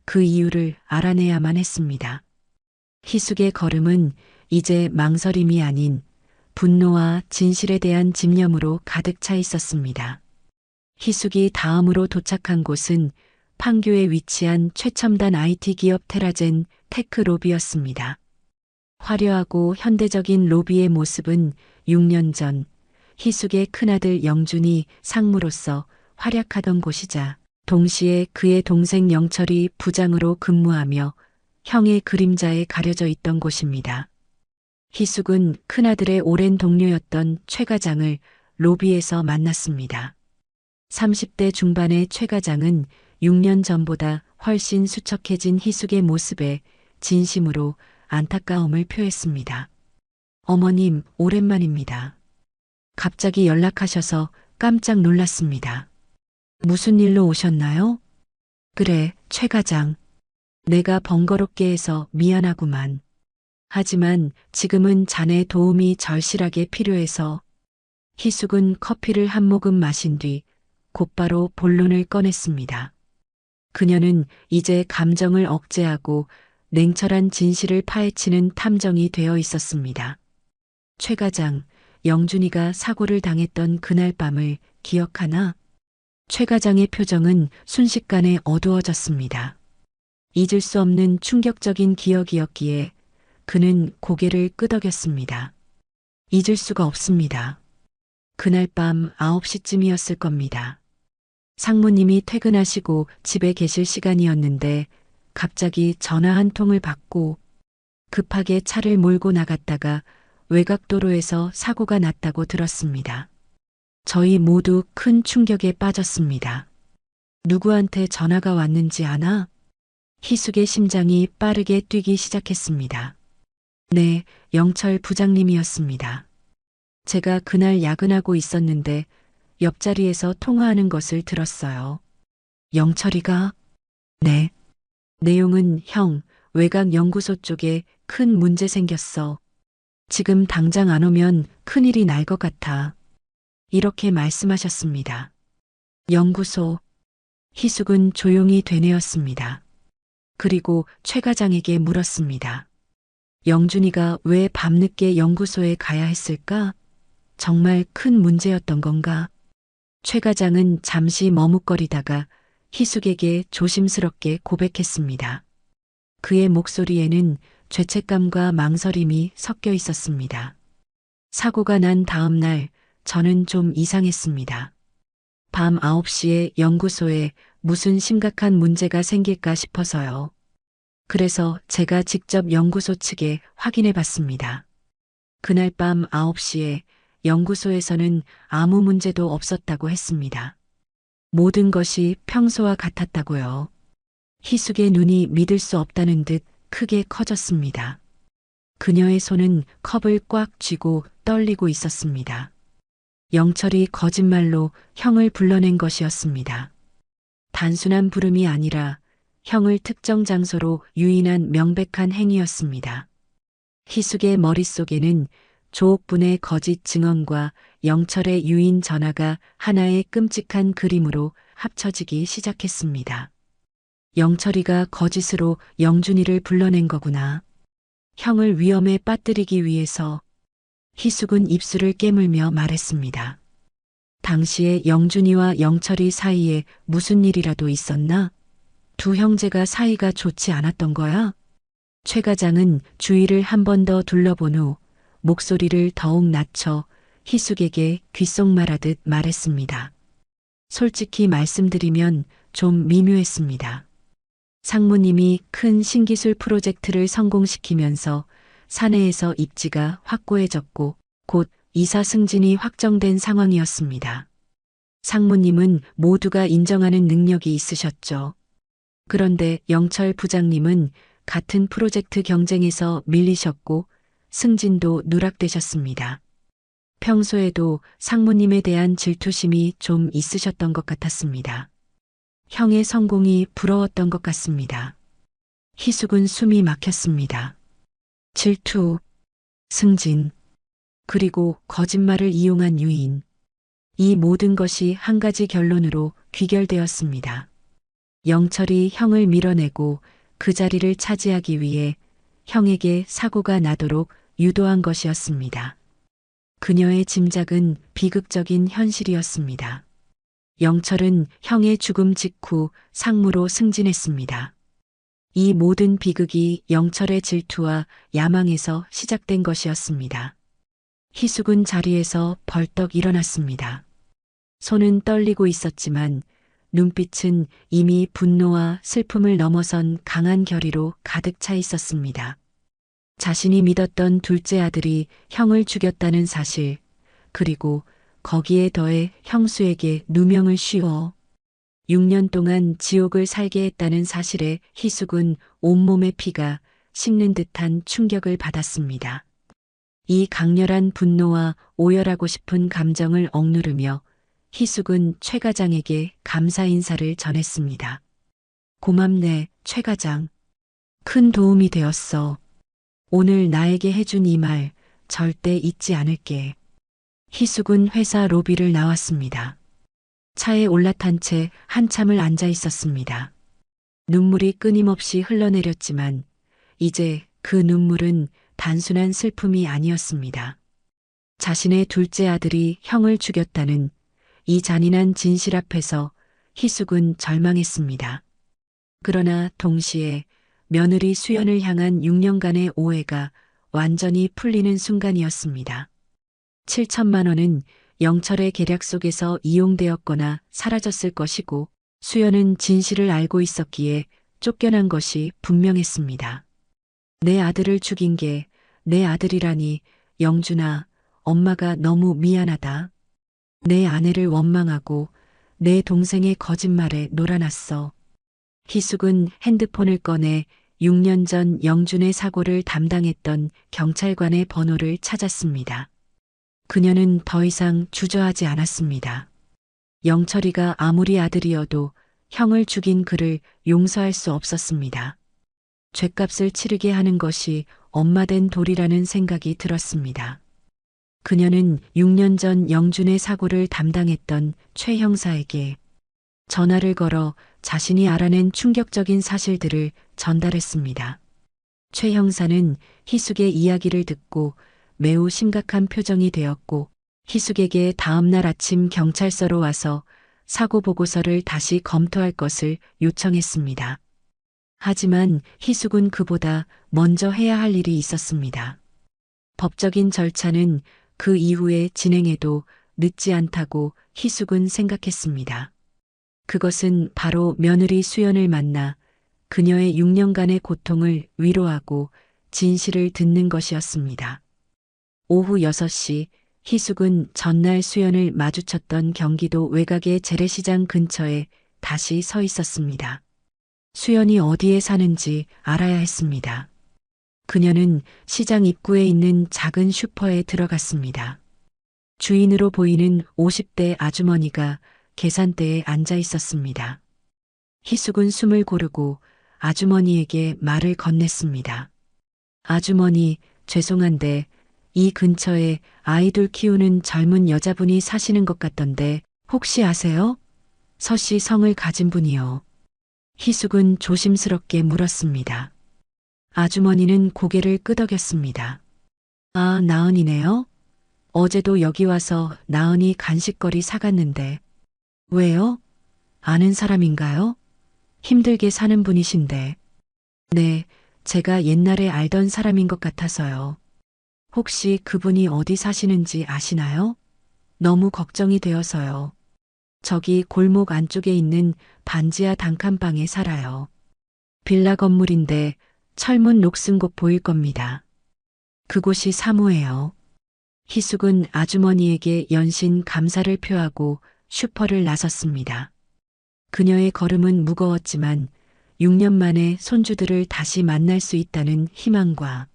C: 그 이유를 알아내야만 했습니다. 희숙의 걸음은 이제 망설임이 아닌 분노와 진실에 대한 집념으로 가득 차 있었습니다. 희숙이 다음으로 도착한 곳은 판교에 위치한 최첨단 IT 기업 테라젠 테크 로비였습니다. 화려하고 현대적인 로비의 모습은 6년 전 희숙의 큰아들 영준이 상무로서 활약하던 곳이자 동시에 그의 동생 영철이 부장으로 근무하며 형의 그림자에 가려져 있던 곳입니다. 희숙은 큰아들의 오랜 동료였던 최 과장을 로비에서 만났습니다. 30대 중반의 최 과장은 6년 전보다 훨씬 수척해진 희숙의 모습에 진심으로 안타까움을 표했습니다. 어머님, 오랜만입니다. 갑자기 연락하셔서 깜짝 놀랐습니다. 무슨 일로 오셨나요? 그래, 최 과장. 내가 번거롭게 해서 미안하구만. 하지만 지금은 자네 도움이 절실하게 필요해서. 희숙은 커피를 한 모금 마신 뒤 곧바로 본론을 꺼냈습니다. 그녀는 이제 감정을 억제하고 냉철한 진실을 파헤치는 탐정이 되어 있었습니다. 최 과장, 영준이가 사고를 당했던 그날 밤을 기억하나? 최 과장의 표정은 순식간에 어두워졌습니다. 잊을 수 없는 충격적인 기억이었기에 그는 고개를 끄덕였습니다. 잊을 수가 없습니다. 그날 밤 9시쯤이었을 겁니다. 상무님이 퇴근하시고 집에 계실 시간이었는데 갑자기 전화 한 통을 받고 급하게 차를 몰고 나갔다가 외곽도로에서 사고가 났다고 들었습니다. 저희 모두 큰 충격에 빠졌습니다. 누구한테 전화가 왔는지 아나? 희숙의 심장이 빠르게 뛰기 시작했습니다. 네, 영철 부장님이었습니다. 제가 그날 야근하고 있었는데 옆자리에서 통화하는 것을 들었어요. 영철이가? 네. 내용은 형, 외곽 연구소 쪽에 큰 문제 생겼어. 지금 당장 안 오면 큰일이 날 것 같아. 이렇게 말씀하셨습니다. 연구소. 희숙은 조용히 되뇌었습니다. 그리고 최 과장에게 물었습니다. 영준이가 왜 밤늦게 연구소에 가야 했을까? 정말 큰 문제였던 건가? 최 과장은 잠시 머뭇거리다가 희숙에게 조심스럽게 고백했습니다. 그의 목소리에는 죄책감과 망설임이 섞여 있었습니다. 사고가 난 다음 날 저는 좀 이상했습니다. 밤 9시에 연구소에 무슨 심각한 문제가 생길까 싶어서요. 그래서 제가 직접 연구소 측에 확인해 봤습니다. 그날 밤 9시에 연구소에서는 아무 문제도 없었다고 했습니다. 모든 것이 평소와 같았다고요. 희숙의 눈이 믿을 수 없다는 듯 크게 커졌습니다. 그녀의 손은 컵을 꽉 쥐고 떨리고 있었습니다. 영철이 거짓말로 형을 불러낸 것이었습니다. 단순한 부름이 아니라 형을 특정 장소로 유인한 명백한 행위였습니다. 희숙의 머릿속에는 조옥분의 거짓 증언과 영철의 유인 전화가 하나의 끔찍한 그림으로 합쳐지기 시작했습니다. 영철이가 거짓으로 영준이를 불러낸 거구나. 형을 위험에 빠뜨리기 위해서. 희숙은 입술을 깨물며 말했습니다. 당시에 영준이와 영철이 사이에 무슨 일이라도 있었나? 두 형제가 사이가 좋지 않았던 거야? 최 과장은 주위를 한 번 더 둘러본 후 목소리를 더욱 낮춰 희숙에게 귓속말하듯 말했습니다. 솔직히 말씀드리면 좀 미묘했습니다. 상무님이 큰 신기술 프로젝트를 성공시키면서 사내에서 입지가 확고해졌고 곧 이사 승진이 확정된 상황이었습니다. 상무님은 모두가 인정하는 능력이 있으셨죠. 그런데 영철 부장님은 같은 프로젝트 경쟁에서 밀리셨고 승진도 누락되셨습니다. 평소에도 상무님에 대한 질투심이 좀 있으셨던 것 같았습니다. 형의 성공이 부러웠던 것 같습니다. 희숙은 숨이 막혔습니다. 질투, 승진, 그리고 거짓말을 이용한 유인. 이 모든 것이 한 가지 결론으로 귀결되었습니다. 영철이 형을 밀어내고 그 자리를 차지하기 위해 형에게 사고가 나도록 유도한 것이었습니다. 그녀의 짐작은 비극적인 현실이었습니다. 영철은 형의 죽음 직후 상무로 승진했습니다. 이 모든 비극이 영철의 질투와 야망에서 시작된 것이었습니다. 희숙은 자리에서 벌떡 일어났습니다. 손은 떨리고 있었지만 눈빛은 이미 분노와 슬픔을 넘어선 강한 결의로 가득 차 있었습니다. 자신이 믿었던 둘째 아들이 형을 죽였다는 사실, 그리고 거기에 더해 형수에게 누명을 씌워 6년 동안 지옥을 살게 했다는 사실에 희숙은 온몸의 피가 식는 듯한 충격을 받았습니다. 이 강렬한 분노와 오열하고 싶은 감정을 억누르며 희숙은 최 과장에게 감사 인사를 전했습니다. 고맙네, 최 과장. 큰 도움이 되었어. 오늘 나에게 해준 이 말 절대 잊지 않을게. 희숙은 회사 로비를 나왔습니다. 차에 올라탄 채 한참을 앉아 있었습니다. 눈물이 끊임없이 흘러내렸지만 이제 그 눈물은 단순한 슬픔이 아니었습니다. 자신의 둘째 아들이 형을 죽였다는 이 잔인한 진실 앞에서 희숙은 절망했습니다. 그러나 동시에 며느리 수연을 향한 6년간의 오해가 완전히 풀리는 순간이었습니다. 7천만 원은 영철의 계략 속에서 이용되었거나 사라졌을 것이고 수연은 진실을 알고 있었기에 쫓겨난 것이 분명했습니다. 내 아들을 죽인 게 내 아들이라니, 영준아, 엄마가 너무 미안하다. 내 아내를 원망하고 내 동생의 거짓말에 놀아났어. 희숙은 핸드폰을 꺼내 6년 전 영준의 사고를 담당했던 경찰관의 번호를 찾았습니다. 그녀는 더 이상 주저하지 않았습니다. 영철이가 아무리 아들이어도 형을 죽인 그를 용서할 수 없었습니다. 죗값을 치르게 하는 것이 엄마 된 도리라는 생각이 들었습니다. 그녀는 6년 전 영준의 사고를 담당했던 최 형사에게 전화를 걸어 자신이 알아낸 충격적인 사실들을 전달했습니다. 최 형사는 희숙의 이야기를 듣고 매우 심각한 표정이 되었고 희숙에게 다음날 아침 경찰서로 와서 사고 보고서를 다시 검토할 것을 요청했습니다. 하지만 희숙은 그보다 먼저 해야 할 일이 있었습니다. 법적인 절차는 그 이후에 진행해도 늦지 않다고 희숙은 생각했습니다. 그것은 바로 며느리 수연을 만나 그녀의 6년간의 고통을 위로하고 진실을 듣는 것이었습니다. 오후 6시 희숙은 전날 수연을 마주쳤던 경기도 외곽의 재래시장 근처에 다시 서 있었습니다. 수연이 어디에 사는지 알아야 했습니다. 그녀는 시장 입구에 있는 작은 슈퍼에 들어갔습니다. 주인으로 보이는 50대 아주머니가 계산대에 앉아 있었습니다. 희숙은 숨을 고르고 아주머니에게 말을 건넸습니다. 아주머니, 죄송한데 이 근처에 아이돌 키우는 젊은 여자분이 사시는 것 같던데 혹시 아세요? 서씨 성을 가진 분이요. 희숙은 조심스럽게 물었습니다. 아주머니는 고개를 끄덕였습니다. 아, 나은이네요? 어제도 여기 와서 나은이 간식거리 사갔는데. 왜요? 아는 사람인가요? 힘들게 사는 분이신데. 네, 제가 옛날에 알던 사람인 것 같아서요. 혹시 그분이 어디 사시는지 아시나요? 너무 걱정이 되어서요. 저기 골목 안쪽에 있는 반지하 단칸방에 살아요. 빌라 건물인데 철문 녹슨 곳 보일 겁니다. 그곳이 사무예요. 희숙은 아주머니에게 연신 감사를 표하고 슈퍼를 나섰습니다. 그녀의 걸음은 무거웠지만 6년 만에 손주들을 다시 만날 수 있다는 희망과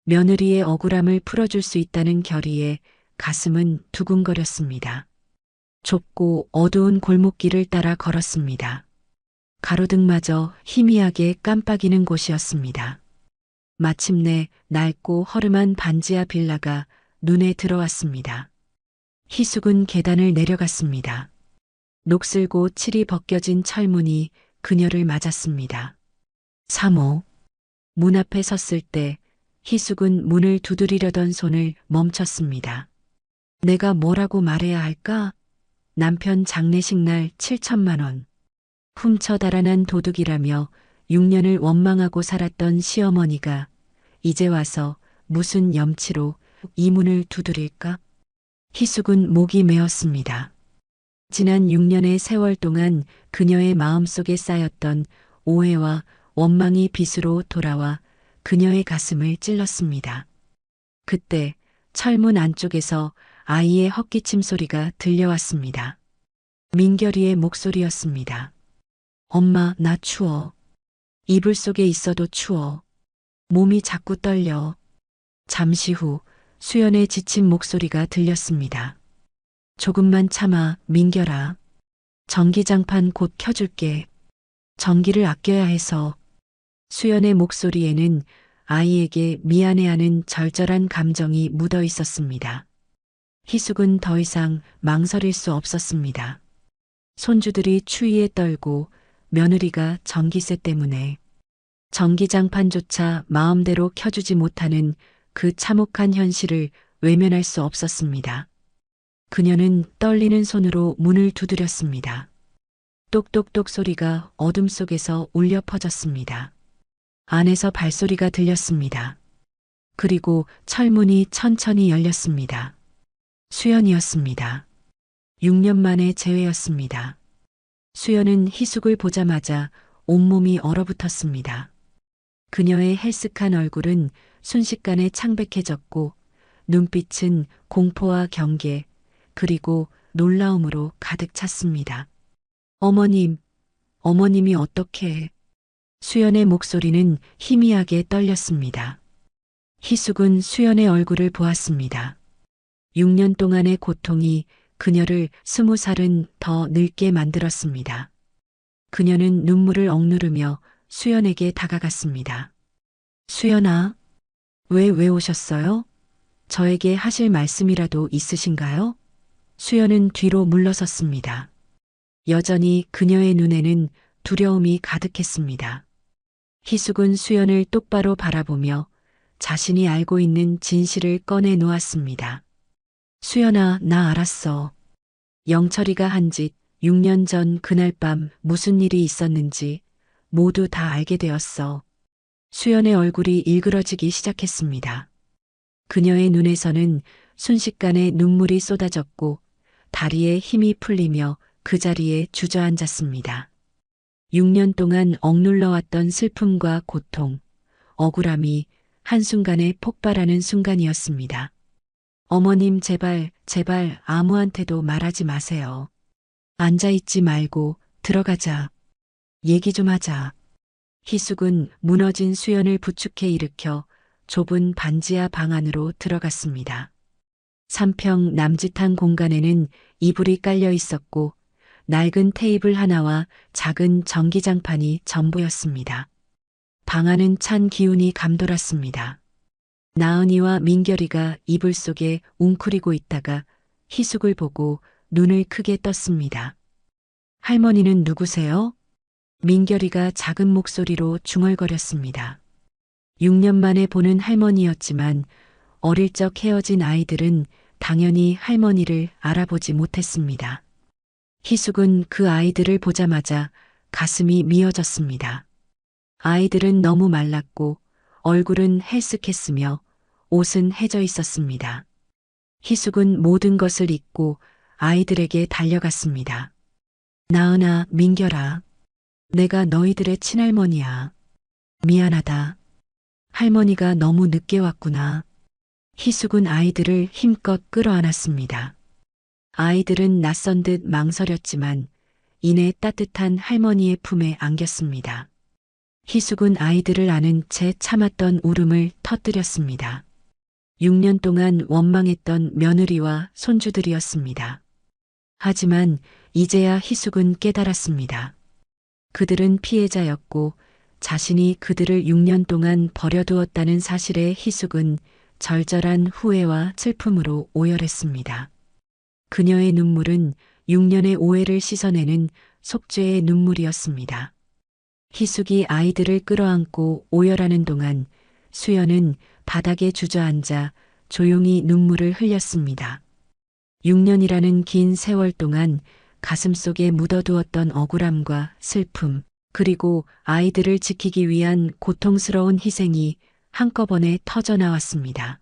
C: 며느리의 억울함을 풀어줄 수 있다는 결의에 가슴은 두근거렸습니다. 좁고 어두운 골목길을 따라 걸었습니다. 가로등마저 희미하게 깜빡이는 곳이었습니다. 마침내 낡고 허름한 반지하 빌라가 눈에 들어왔습니다. 희숙은 계단을 내려갔습니다. 녹슬고 칠이 벗겨진 철문이 그녀를 맞았습니다. 3호. 문 앞에 섰을 때 희숙은 문을 두드리려던 손을 멈췄습니다. 내가 뭐라고 말해야 할까? 남편 장례식 날 7천만 원. 훔쳐 달아난 도둑이라며 6년을 원망하고 살았던 시어머니가 이제 와서 무슨 염치로 이 문을 두드릴까? 희숙은 목이 메었습니다. 지난 6년의 세월 동안 그녀의 마음속에 쌓였던 오해와 원망이 빗으로 돌아와 그녀의 가슴을 찔렀습니다. 그때 철문 안쪽에서 아이의 헛기침 소리가 들려왔습니다. 민결이의 목소리였습니다. 엄마, 나 추워. 이불 속에 있어도 추워. 몸이 자꾸 떨려. 잠시 후 수연의 지친 목소리가 들렸습니다. 조금만 참아, 민결아. 전기장판 곧 켜줄게. 전기를 아껴야 해서. 수연의 목소리에는 아이에게 미안해하는 절절한 감정이 묻어 있었습니다. 희숙은 더 이상 망설일 수 없었습니다. 손주들이 추위에 떨고 며느리가 전기세 때문에 전기장판조차 마음대로 켜주지 못하는 그 참혹한 현실을 외면할 수 없었습니다. 그녀는 떨리는 손으로 문을 두드렸습니다. 똑똑똑 소리가 어둠 속에서 울려 퍼졌습니다. 안에서 발소리가 들렸습니다. 그리고 철문이 천천히 열렸습니다. 수연이었습니다. 6년 만의 재회였습니다. 수연은 희숙을 보자마자 온몸이 얼어붙었습니다. 그녀의 헬쓱한 얼굴은 순식간에 창백해졌고 눈빛은 공포와 경계 그리고 놀라움으로 가득 찼습니다. 어머님, 어머님이 어떻게... 수연의 목소리는 희미하게 떨렸습니다. 희숙은 수연의 얼굴을 보았습니다. 6년 동안의 고통이 그녀를 20살은 더 늙게 만들었습니다. 그녀는 눈물을 억누르며 수연에게 다가갔습니다. 수연아, 왜 오셨어요? 저에게 하실 말씀이라도 있으신가요? 수연은 뒤로 물러섰습니다. 여전히 그녀의 눈에는 두려움이 가득했습니다. 희숙은 수연을 똑바로 바라보며 자신이 알고 있는 진실을 꺼내 놓았습니다. 수연아, 나 알았어. 영철이가 한 짓 6년 전 그날 밤 무슨 일이 있었는지 모두 다 알게 되었어. 수연의 얼굴이 일그러지기 시작했습니다. 그녀의 눈에서는 순식간에 눈물이 쏟아졌고 다리에 힘이 풀리며 그 자리에 주저앉았습니다. 6년 동안 억눌러왔던 슬픔과 고통, 억울함이 한순간에 폭발하는 순간이었습니다. 어머님, 제발, 제발 아무한테도 말하지 마세요. 앉아있지 말고 들어가자. 얘기 좀 하자. 희숙은 무너진 수연을 부축해 일으켜 좁은 반지하 방 안으로 들어갔습니다. 3평 남짓한 공간에는 이불이 깔려 있었고 낡은 테이블 하나와 작은 전기장판이 전부였습니다. 방 안은 찬 기운이 감돌았습니다. 나은이와 민결이가 이불 속에 웅크리고 있다가 희숙을 보고 눈을 크게 떴습니다. 할머니는 누구세요? 민결이가 작은 목소리로 중얼거렸습니다. 6년 만에 보는 할머니였지만 어릴 적 헤어진 아이들은 당연히 할머니를 알아보지 못했습니다. 희숙은 그 아이들을 보자마자 가슴이 미어졌습니다. 아이들은 너무 말랐고 얼굴은 헬쓱했으며 옷은 해져 있었습니다. 희숙은 모든 것을 잊고 아이들에게 달려갔습니다. 나은아, 민결아, 내가 너희들의 친할머니야. 미안하다. 할머니가 너무 늦게 왔구나. 희숙은 아이들을 힘껏 끌어안았습니다. 아이들은 낯선 듯 망설였지만 이내 따뜻한 할머니의 품에 안겼습니다. 희숙은 아이들을 안은 채 참았던 울음을 터뜨렸습니다. 6년 동안 원망했던 며느리와 손주들이었습니다. 하지만 이제야 희숙은 깨달았습니다. 그들은 피해자였고 자신이 그들을 6년 동안 버려두었다는 사실에 희숙은 절절한 후회와 슬픔으로 오열했습니다. 그녀의 눈물은 6년의 오해를 씻어내는 속죄의 눈물이었습니다. 희숙이 아이들을 끌어안고 오열하는 동안 수연은 바닥에 주저앉아 조용히 눈물을 흘렸습니다. 6년이라는 긴 세월 동안 가슴속에 묻어두었던 억울함과 슬픔, 그리고 아이들을 지키기 위한 고통스러운 희생이 한꺼번에 터져나왔습니다.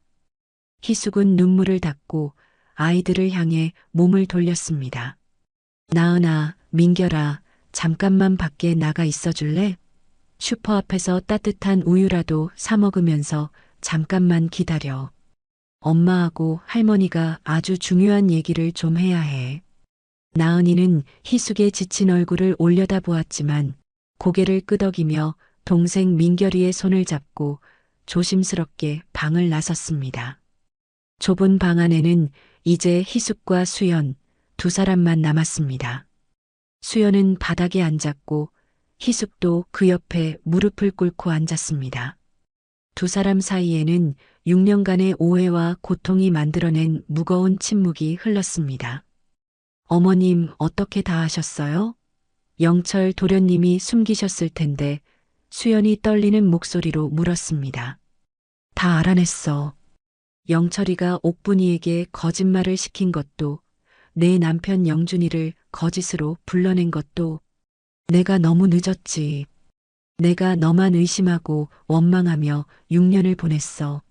C: 희숙은 눈물을 닦고 아이들을 향해 몸을 돌렸습니다. 나은아, 민결아, 잠깐만 밖에 나가 있어줄래? 슈퍼 앞에서 따뜻한 우유라도 사 먹으면서 잠깐만 기다려. 엄마하고 할머니가 아주 중요한 얘기를 좀 해야 해. 나은이는 희숙의 지친 얼굴을 올려다보았지만 고개를 끄덕이며 동생 민결이의 손을 잡고 조심스럽게 방을 나섰습니다. 좁은 방 안에는 이제 희숙과 수연 두 사람만 남았습니다. 수연은 바닥에 앉았고 희숙도 그 옆에 무릎을 꿇고 앉았습니다. 두 사람 사이에는 6년간의 오해와 고통이 만들어낸 무거운 침묵이 흘렀습니다. 어머님, 어떻게 다 하셨어요? 영철 도련님이 숨기셨을 텐데 수연이 떨리는 목소리로 물었습니다. 다 알아냈어. 영철이가 옥분이에게 거짓말을 시킨 것도 내 남편 영준이를 거짓으로 불러낸 것도 내가 너무 늦었지. 내가 너만 의심하고 원망하며 6년을 보냈어.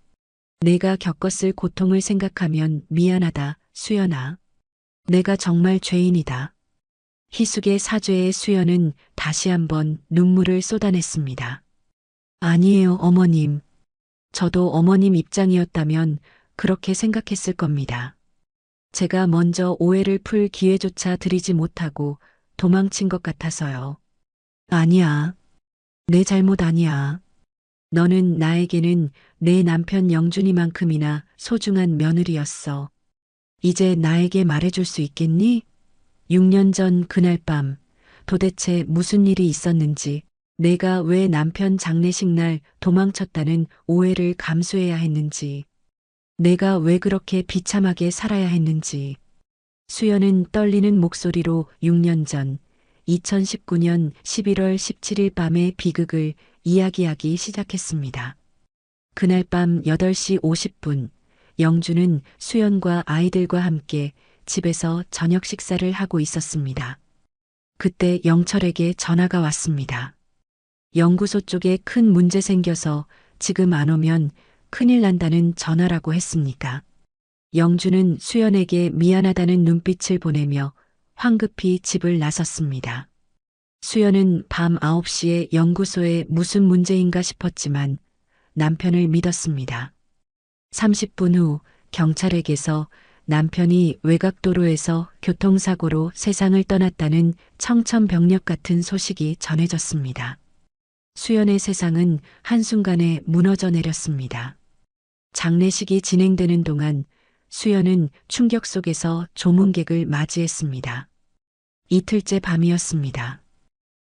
C: 내가 겪었을 고통을 생각하면 미안하다, 수연아. 내가 정말 죄인이다. 희숙의 사죄에 수연은 다시 한번 눈물을 쏟아냈습니다. 아니에요, 어머님. 저도 어머님 입장이었다면 그렇게 생각했을 겁니다. 제가 먼저 오해를 풀 기회조차 드리지 못하고 도망친 것 같아서요. 아니야. 내 잘못 아니야. 너는 나에게는 내 남편 영준이만큼이나 소중한 며느리였어. 이제 나에게 말해줄 수 있겠니? 6년 전 그날 밤 도대체 무슨 일이 있었는지, 내가 왜 남편 장례식 날 도망쳤다는 오해를 감수해야 했는지, 내가 왜 그렇게 비참하게 살아야 했는지. 수연은 떨리는 목소리로 6년 전 2019년 11월 17일 밤의 비극을 이야기하기 시작했습니다. 그날 밤 8시 50분, 영주는 수연과 아이들과 함께 집에서 저녁 식사를 하고 있었습니다. 그때 영철에게 전화가 왔습니다. 연구소 쪽에 큰 문제 생겨서 지금 안 오면 큰일 난다는 전화라고 했습니다. 영주는 수연에게 미안하다는 눈빛을 보내며 황급히 집을 나섰습니다. 수연은 밤 9시에 연구소에 무슨 문제인가 싶었지만 남편을 믿었습니다. 30분 후 경찰에게서 남편이 외곽도로에서 교통사고로 세상을 떠났다는 청천벽력 같은 소식이 전해졌습니다. 수연의 세상은 한순간에 무너져 내렸습니다. 장례식이 진행되는 동안 수연은 충격 속에서 조문객을 맞이했습니다. 이틀째 밤이었습니다.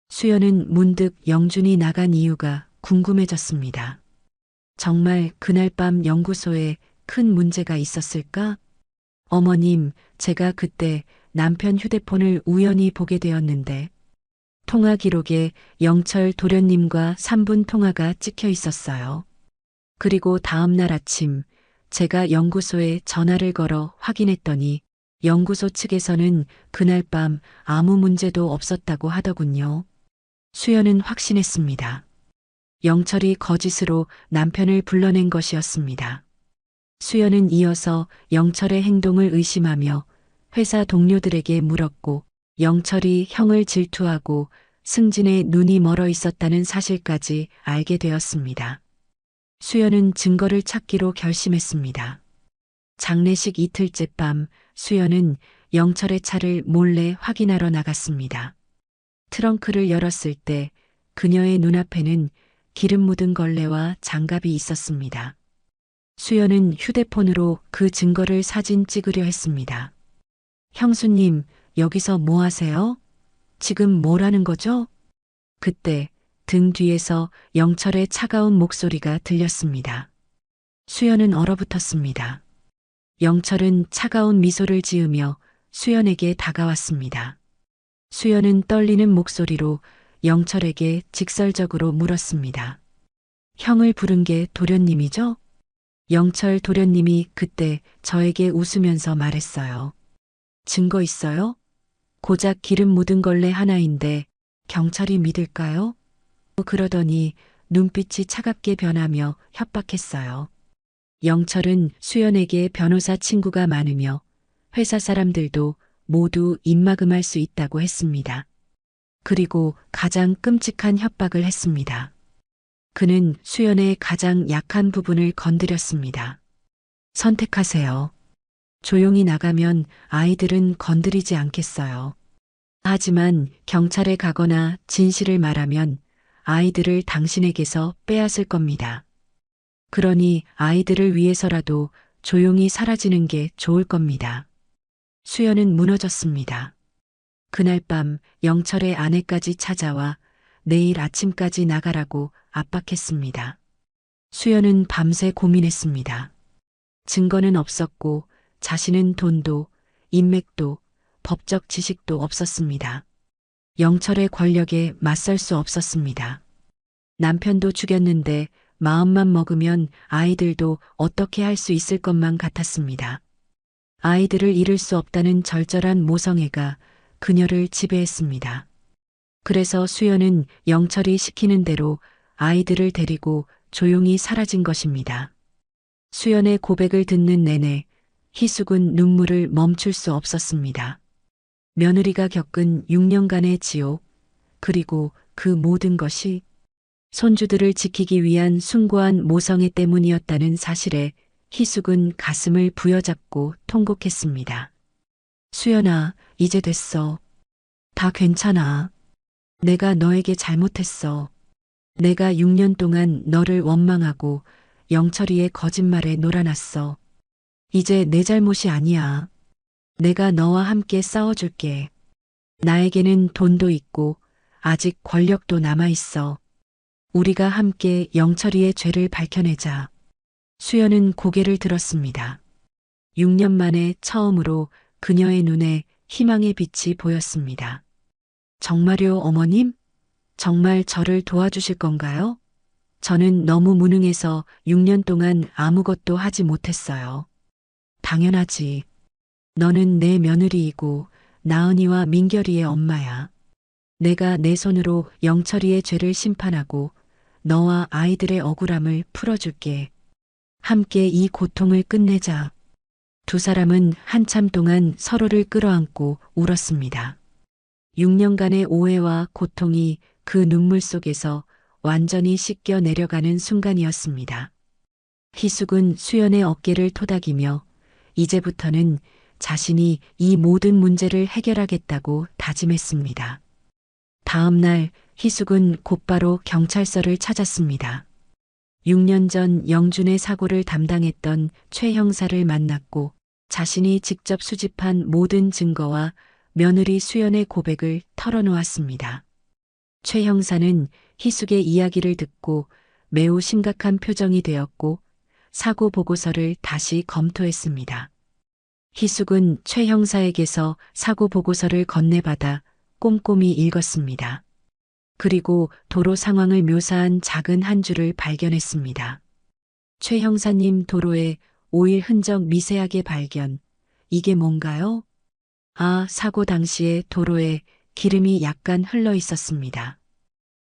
C: 수연은 문득 영준이 나간 이유가 궁금해졌습니다. 정말 그날 밤 연구소에 큰 문제가 있었을까? 어머님, 제가 그때 남편 휴대폰을 우연히 보게 되었는데 통화 기록에 영철 도련님과 3분 통화가 찍혀 있었어요. 그리고 다음 날 아침 제가 연구소에 전화를 걸어 확인했더니 연구소 측에서는 그날 밤 아무 문제도 없었다고 하더군요. 수연은 확신했습니다. 영철이 거짓으로 남편을 불러낸 것이었습니다. 수연은 이어서 영철의 행동을 의심하며 회사 동료들에게 물었고 영철이 형을 질투하고 승진에 눈이 멀어 있었다는 사실까지 알게 되었습니다. 수연은 증거를 찾기로 결심했습니다. 장례식 이틀째 밤 수연은 영철의 차를 몰래 확인하러 나갔습니다. 트렁크를 열었을 때 그녀의 눈앞에는 기름 묻은 걸레와 장갑이 있었습니다. 수연은 휴대폰으로 그 증거를 사진 찍으려 했습니다. 형수님, 여기서 뭐 하세요? 지금 뭐라는 거죠? 그때 등 뒤에서 영철의 차가운 목소리가 들렸습니다. 수연은 얼어붙었습니다. 영철은 차가운 미소를 지으며 수연에게 다가왔습니다. 수연은 떨리는 목소리로 영철에게 직설적으로 물었습니다. 형을 부른 게 도련님이죠? 영철 도련님이 그때 저에게 웃으면서 말했어요. 증거 있어요? 고작 기름 묻은 걸레 하나인데 경찰이 믿을까요? 그러더니 눈빛이 차갑게 변하며 협박했어요. 영철은 수연에게 변호사 친구가 많으며 회사 사람들도 모두 입막음할 수 있다고 했습니다. 그리고 가장 끔찍한 협박을 했습니다. 그는 수연의 가장 약한 부분을 건드렸습니다. 선택하세요. 조용히 나가면 아이들은 건드리지 않겠어요. 하지만 경찰에 가거나 진실을 말하면 아이들을 당신에게서 빼앗을 겁니다. 그러니 아이들을 위해서라도 조용히 사라지는 게 좋을 겁니다. 수연은 무너졌습니다. 그날 밤 영철의 아내까지 찾아와 내일 아침까지 나가라고 압박했습니다. 수연은 밤새 고민했습니다. 증거는 없었고 자신은 돈도 인맥도 법적 지식도 없었습니다. 영철의 권력에 맞설 수 없었습니다. 남편도 죽였는데 마음만 먹으면 아이들도 어떻게 할 수 있을 것만 같았습니다. 아이들을 잃을 수 없다는 절절한 모성애가 그녀를 지배했습니다. 그래서 수연은 영철이 시키는 대로 아이들을 데리고 조용히 사라진 것입니다. 수연의 고백을 듣는 내내 희숙은 눈물을 멈출 수 없었습니다. 며느리가 겪은 6년간의 지옥, 그리고 그 모든 것이 손주들을 지키기 위한 숭고한 모성애 때문이었다는 사실에 희숙은 가슴을 부여잡고 통곡했습니다. 수연아, 이제 됐어. 다 괜찮아. 내가 너에게 잘못했어. 내가 6년 동안 너를 원망하고 영철이의 거짓말에 놀아났어. 이제 내 잘못이 아니야. 내가 너와 함께 싸워줄게. 나에게는 돈도 있고 아직 권력도 남아있어. 우리가 함께 영철이의 죄를 밝혀내자. 수연은 고개를 들었습니다. 6년 만에 처음으로 그녀의 눈에 희망의 빛이 보였습니다. 정말요, 어머님? 정말 저를 도와주실 건가요? 저는 너무 무능해서 6년 동안 아무것도 하지 못했어요. 당연하지. 너는 내 며느리이고 나은이와 민결이의 엄마야. 내가 내 손으로 영철이의 죄를 심판하고 너와 아이들의 억울함을 풀어줄게. 함께 이 고통을 끝내자. 두 사람은 한참 동안 서로를 끌어안고 울었습니다. 6년간의 오해와 고통이 그 눈물 속에서 완전히 씻겨 내려가는 순간이었습니다. 희숙은 수연의 어깨를 토닥이며 이제부터는 자신이 이 모든 문제를 해결하겠다고 다짐했습니다. 다음 날 희숙은 곧바로 경찰서를 찾았습니다. 6년 전 영준의 사고를 담당했던 최 형사를 만났고 자신이 직접 수집한 모든 증거와 며느리 수연의 고백을 털어놓았습니다. 최 형사는 희숙의 이야기를 듣고 매우 심각한 표정이 되었고 사고 보고서를 다시 검토했습니다. 희숙은 최 형사에게서 사고 보고서를 건네받아 꼼꼼히 읽었습니다. 그리고 도로 상황을 묘사한 작은 한 줄을 발견했습니다. 최 형사님, 도로에 오일 흔적 미세하게 발견. 이게 뭔가요? 아, 사고 당시에 도로에 기름이 약간 흘러 있었습니다.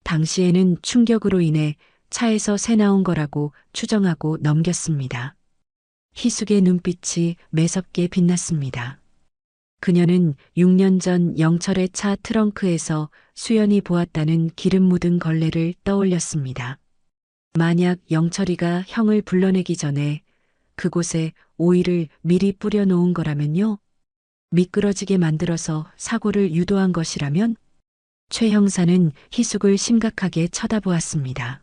C: 당시에는 충격으로 인해 차에서 새 나온 거라고 추정하고 넘겼습니다. 희숙의 눈빛이 매섭게 빛났습니다. 그녀는 6년 전 영철의 차 트렁크에서 수연이 보았다는 기름 묻은 걸레를 떠올렸습니다. 만약 영철이가 형을 불러내기 전에 그곳에 오일을 미리 뿌려놓은 거라면요? 미끄러지게 만들어서 사고를 유도한 것이라면? 최 형사는 희숙을 심각하게 쳐다보았습니다.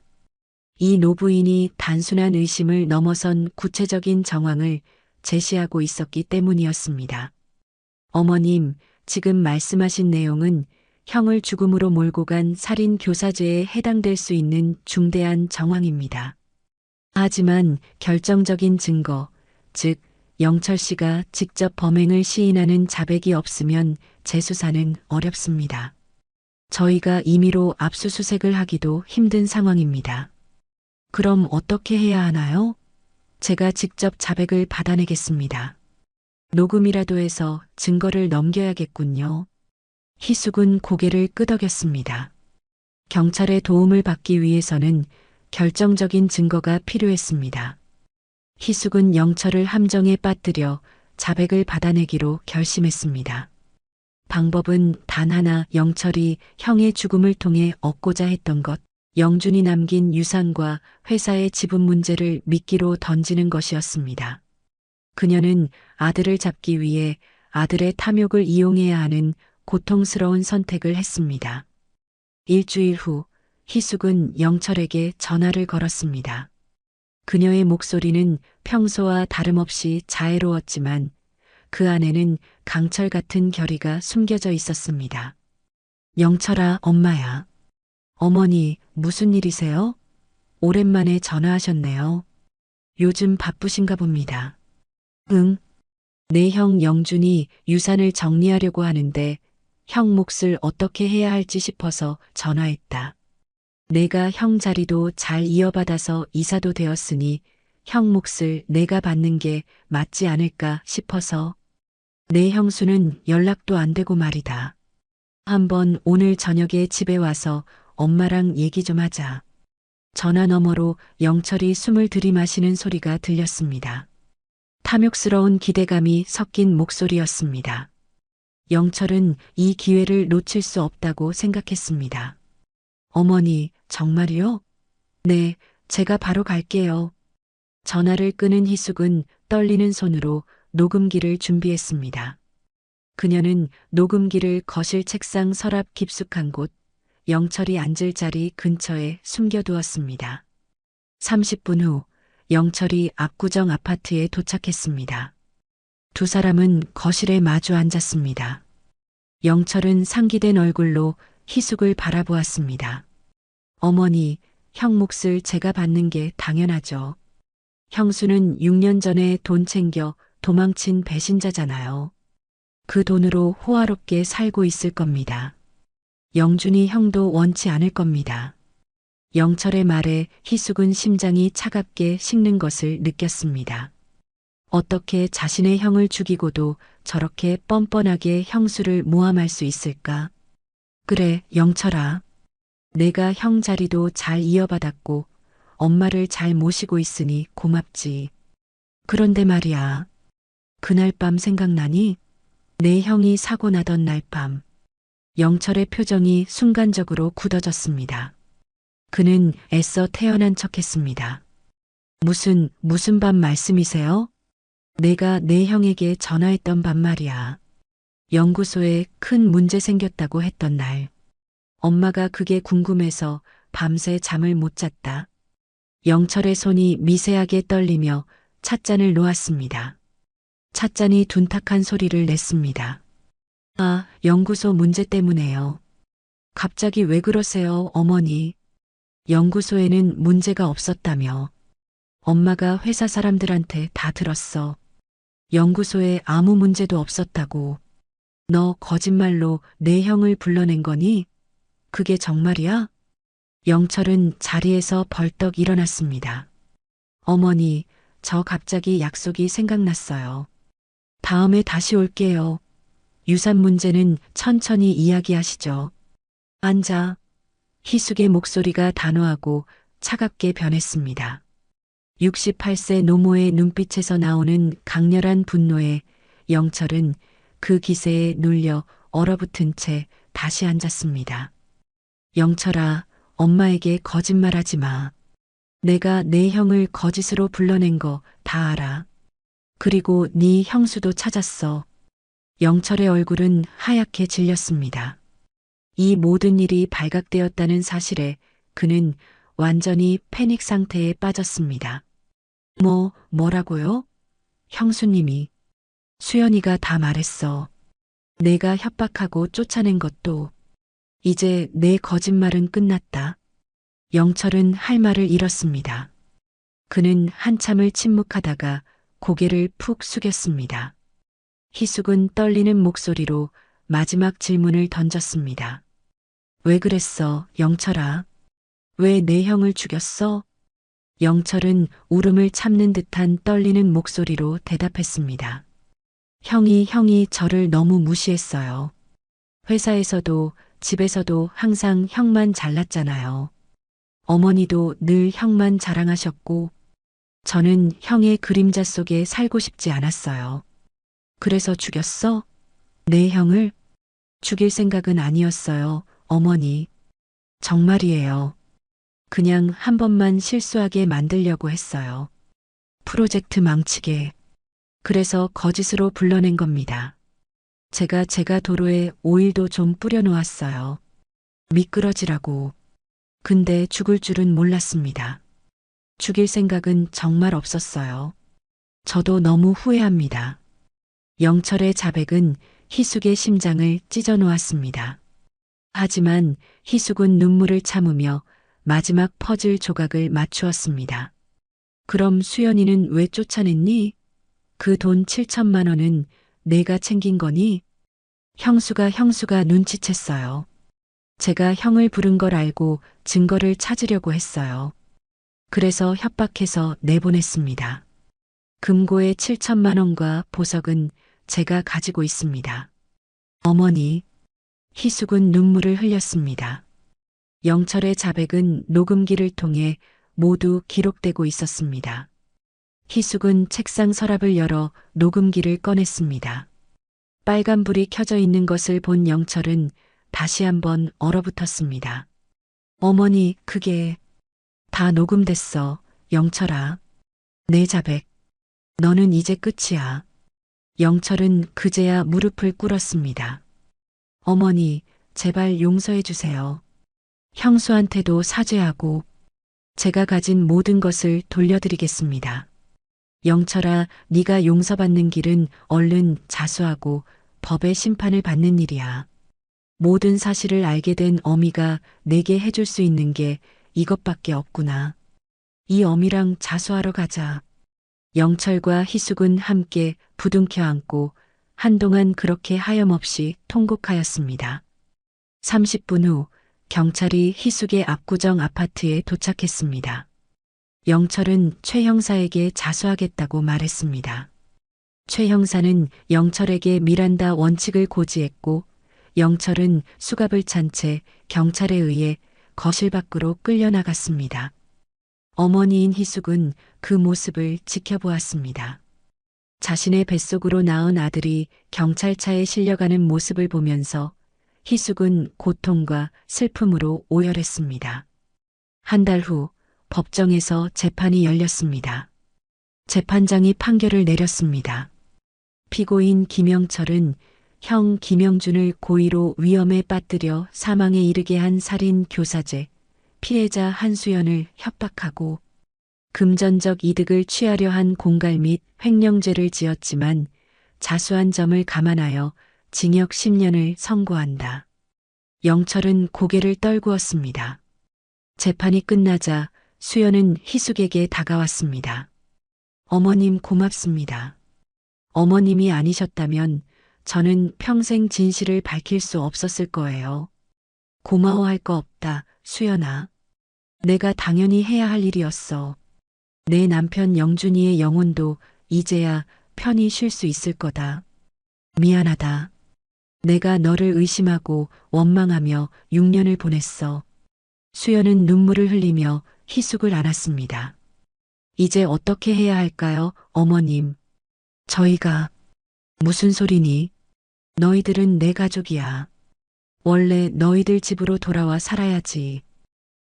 C: 이 노부인이 단순한 의심을 넘어선 구체적인 정황을 제시하고 있었기 때문이었습니다. 어머님, 지금 말씀하신 내용은 형을 죽음으로 몰고 간 살인 교사죄에 해당될 수 있는 중대한 정황입니다. 하지만 결정적인 증거, 즉 영철 씨가 직접 범행을 시인하는 자백이 없으면 재수사는 어렵습니다. 저희가 임의로 압수수색을 하기도 힘든 상황입니다. 그럼 어떻게 해야 하나요? 제가 직접 자백을 받아내겠습니다. 녹음이라도 해서 증거를 넘겨야겠군요. 희숙은 고개를 끄덕였습니다. 경찰의 도움을 받기 위해서는 결정적인 증거가 필요했습니다. 희숙은 영철을 함정에 빠뜨려 자백을 받아내기로 결심했습니다. 방법은 단 하나, 영철이 형의 죽음을 통해 얻고자 했던 것, 영준이 남긴 유산과 회사의 지분 문제를 미끼로 던지는 것이었습니다. 그녀는 아들을 잡기 위해 아들의 탐욕을 이용해야 하는 고통스러운 선택을 했습니다. 일주일 후 희숙은 영철에게 전화를 걸었습니다. 그녀의 목소리는 평소와 다름없이 자애로웠지만 그 안에는 강철 같은 결의가 숨겨져 있었습니다. 영철아, 엄마야. 어머니, 무슨 일이세요? 오랜만에 전화하셨네요. 요즘 바쁘신가 봅니다. 응. 내 형 영준이 유산을 정리하려고 하는데 형 몫을 어떻게 해야 할지 싶어서 전화했다. 내가 형 자리도 잘 이어받아서 이사도 되었으니 형 몫을 내가 받는 게 맞지 않을까 싶어서. 내 형수는 연락도 안 되고 말이다. 한번 오늘 저녁에 집에 와서 엄마랑 얘기 좀 하자. 전화 너머로 영철이 숨을 들이마시는 소리가 들렸습니다. 탐욕스러운 기대감이 섞인 목소리였습니다. 영철은 이 기회를 놓칠 수 없다고 생각했습니다. 어머니, 정말이요? 네, 제가 바로 갈게요. 전화를 끄는 희숙은 떨리는 손으로 녹음기를 준비했습니다. 그녀는 녹음기를 거실 책상 서랍 깊숙한 곳, 영철이 앉을 자리 근처에 숨겨두었습니다. 30분 후 영철이 압구정 아파트에 도착했습니다. 두 사람은 거실에 마주 앉았습니다. 영철은 상기된 얼굴로 희숙을 바라보았습니다. 어머니, 형 몫을 제가 받는 게 당연하죠. 형수는 6년 전에 돈 챙겨 도망친 배신자잖아요. 그 돈으로 호화롭게 살고 있을 겁니다. 영준이 형도 원치 않을 겁니다. 영철의 말에 희숙은 심장이 차갑게 식는 것을 느꼈습니다. 어떻게 자신의 형을 죽이고도 저렇게 뻔뻔하게 형수를 모함할 수 있을까? 그래, 영철아. 내가 형 자리도 잘 이어받았고 엄마를 잘 모시고 있으니 고맙지. 그런데 말이야. 그날 밤 생각나니? 내 형이 사고 나던 날 밤. 영철의 표정이 순간적으로 굳어졌습니다. 그는 애써 태연한 척했습니다. 무슨 밤 말씀이세요? 내가 내 형에게 전화했던 밤 말이야. 연구소에 큰 문제 생겼다고 했던 날. 엄마가 그게 궁금해서 밤새 잠을 못 잤다. 영철의 손이 미세하게 떨리며 찻잔을 놓았습니다. 찻잔이 둔탁한 소리를 냈습니다. 아, 연구소 문제 때문에요. 갑자기 왜 그러세요, 어머니? 연구소에는 문제가 없었다며. 엄마가 회사 사람들한테 다 들었어. 연구소에 아무 문제도 없었다고. 너 거짓말로 내 형을 불러낸 거니? 그게 정말이야? 영철은 자리에서 벌떡 일어났습니다. 어머니, 저 갑자기 약속이 생각났어요. 다음에 다시 올게요. 유산 문제는 천천히 이야기하시죠. 앉아. 희숙의 목소리가 단호하고 차갑게 변했습니다. 68세 노모의 눈빛에서 나오는 강렬한 분노에 영철은 그 기세에 눌려 얼어붙은 채 다시 앉았습니다. 영철아, 엄마에게 거짓말하지 마. 내가 내 형을 거짓으로 불러낸 거 다 알아. 그리고 네 형수도 찾았어. 영철의 얼굴은 하얗게 질렸습니다. 이 모든 일이 발각되었다는 사실에 그는 완전히 패닉 상태에 빠졌습니다. 뭐라고요? 형수님이. 수연이가 다 말했어. 내가 협박하고 쫓아낸 것도. 이제 내 거짓말은 끝났다. 영철은 할 말을 잃었습니다. 그는 한참을 침묵하다가 고개를 푹 숙였습니다. 희숙은 떨리는 목소리로 마지막 질문을 던졌습니다. 왜 그랬어, 영철아? 왜 내 형을 죽였어? 영철은 울음을 참는 듯한 떨리는 목소리로 대답했습니다. 형이 저를 너무 무시했어요. 회사에서도 집에서도 항상 형만 잘났잖아요. 어머니도 늘 형만 자랑하셨고, 저는 형의 그림자 속에 살고 싶지 않았어요. 그래서 죽였어? 내 형을? 죽일 생각은 아니었어요, 어머니. 정말이에요. 그냥 한 번만 실수하게 만들려고 했어요. 프로젝트 망치게. 그래서 거짓으로 불러낸 겁니다. 제가 도로에 오일도 좀 뿌려놓았어요. 미끄러지라고. 근데 죽을 줄은 몰랐습니다. 죽일 생각은 정말 없었어요. 저도 너무 후회합니다. 영철의 자백은 희숙의 심장을 찢어 놓았습니다. 하지만 희숙은 눈물을 참으며 마지막 퍼즐 조각을 맞추었습니다. 그럼 수연이는 왜 쫓아냈니? 그 돈 7천만 원은 내가 챙긴 거니? 형수가 눈치챘어요. 제가 형을 부른 걸 알고 증거를 찾으려고 했어요. 그래서 협박해서 내보냈습니다. 금고의 7천만 원과 보석은 제가 가지고 있습니다. 어머니, 희숙은 눈물을 흘렸습니다. 영철의 자백은 녹음기를 통해 모두 기록되고 있었습니다. 희숙은 책상 서랍을 열어 녹음기를 꺼냈습니다. 빨간불이 켜져 있는 것을 본 영철은 다시 한번 얼어붙었습니다. 어머니, 그게 다 녹음됐어, 영철아. 내 자백. 너는 이제 끝이야. 영철은 그제야 무릎을 꿇었습니다. 어머니, 제발 용서해 주세요. 형수한테도 사죄하고 제가 가진 모든 것을 돌려드리겠습니다. 영철아, 네가 용서받는 길은 얼른 자수하고 법의 심판을 받는 일이야. 모든 사실을 알게 된 어미가 내게 해줄 수 있는 게 이것밖에 없구나. 이 어미랑 자수하러 가자. 영철과 희숙은 함께 부둥켜 안고 한동안 그렇게 하염없이 통곡하였습니다. 30분 후 경찰이 희숙의 압구정 아파트에 도착했습니다. 영철은 최 형사에게 자수하겠다고 말했습니다. 최 형사는 영철에게 미란다 원칙을 고지했고 영철은 수갑을 찬 채 경찰에 의해 거실 밖으로 끌려나갔습니다. 어머니인 희숙은 그 모습을 지켜보았습니다. 자신의 뱃속으로 낳은 아들이 경찰차에 실려가는 모습을 보면서 희숙은 고통과 슬픔으로 오열했습니다. 한 달 후 법정에서 재판이 열렸습니다. 재판장이 판결을 내렸습니다. 피고인 김영철은 형 김영준을 고의로 위험에 빠뜨려 사망에 이르게 한 살인 교사죄, 피해자 한수연을 협박하고 금전적 이득을 취하려 한 공갈 및 횡령죄를 지었지만 자수한 점을 감안하여 징역 10년을 선고한다. 영철은 고개를 떨구었습니다. 재판이 끝나자 수연은 희숙에게 다가왔습니다. 어머님 고맙습니다. 어머님이 아니셨다면 저는 평생 진실을 밝힐 수 없었을 거예요. 고마워할 거 없다, 수연아. 내가 당연히 해야 할 일이었어. 내 남편 영준이의 영혼도 이제야 편히 쉴 수 있을 거다. 미안하다. 내가 너를 의심하고 원망하며 6년을 보냈어. 수연은 눈물을 흘리며 희숙을 안았습니다. 이제 어떻게 해야 할까요, 어머님? 저희가 무슨 소리니? 너희들은 내 가족이야. 원래 너희들 집으로 돌아와 살아야지.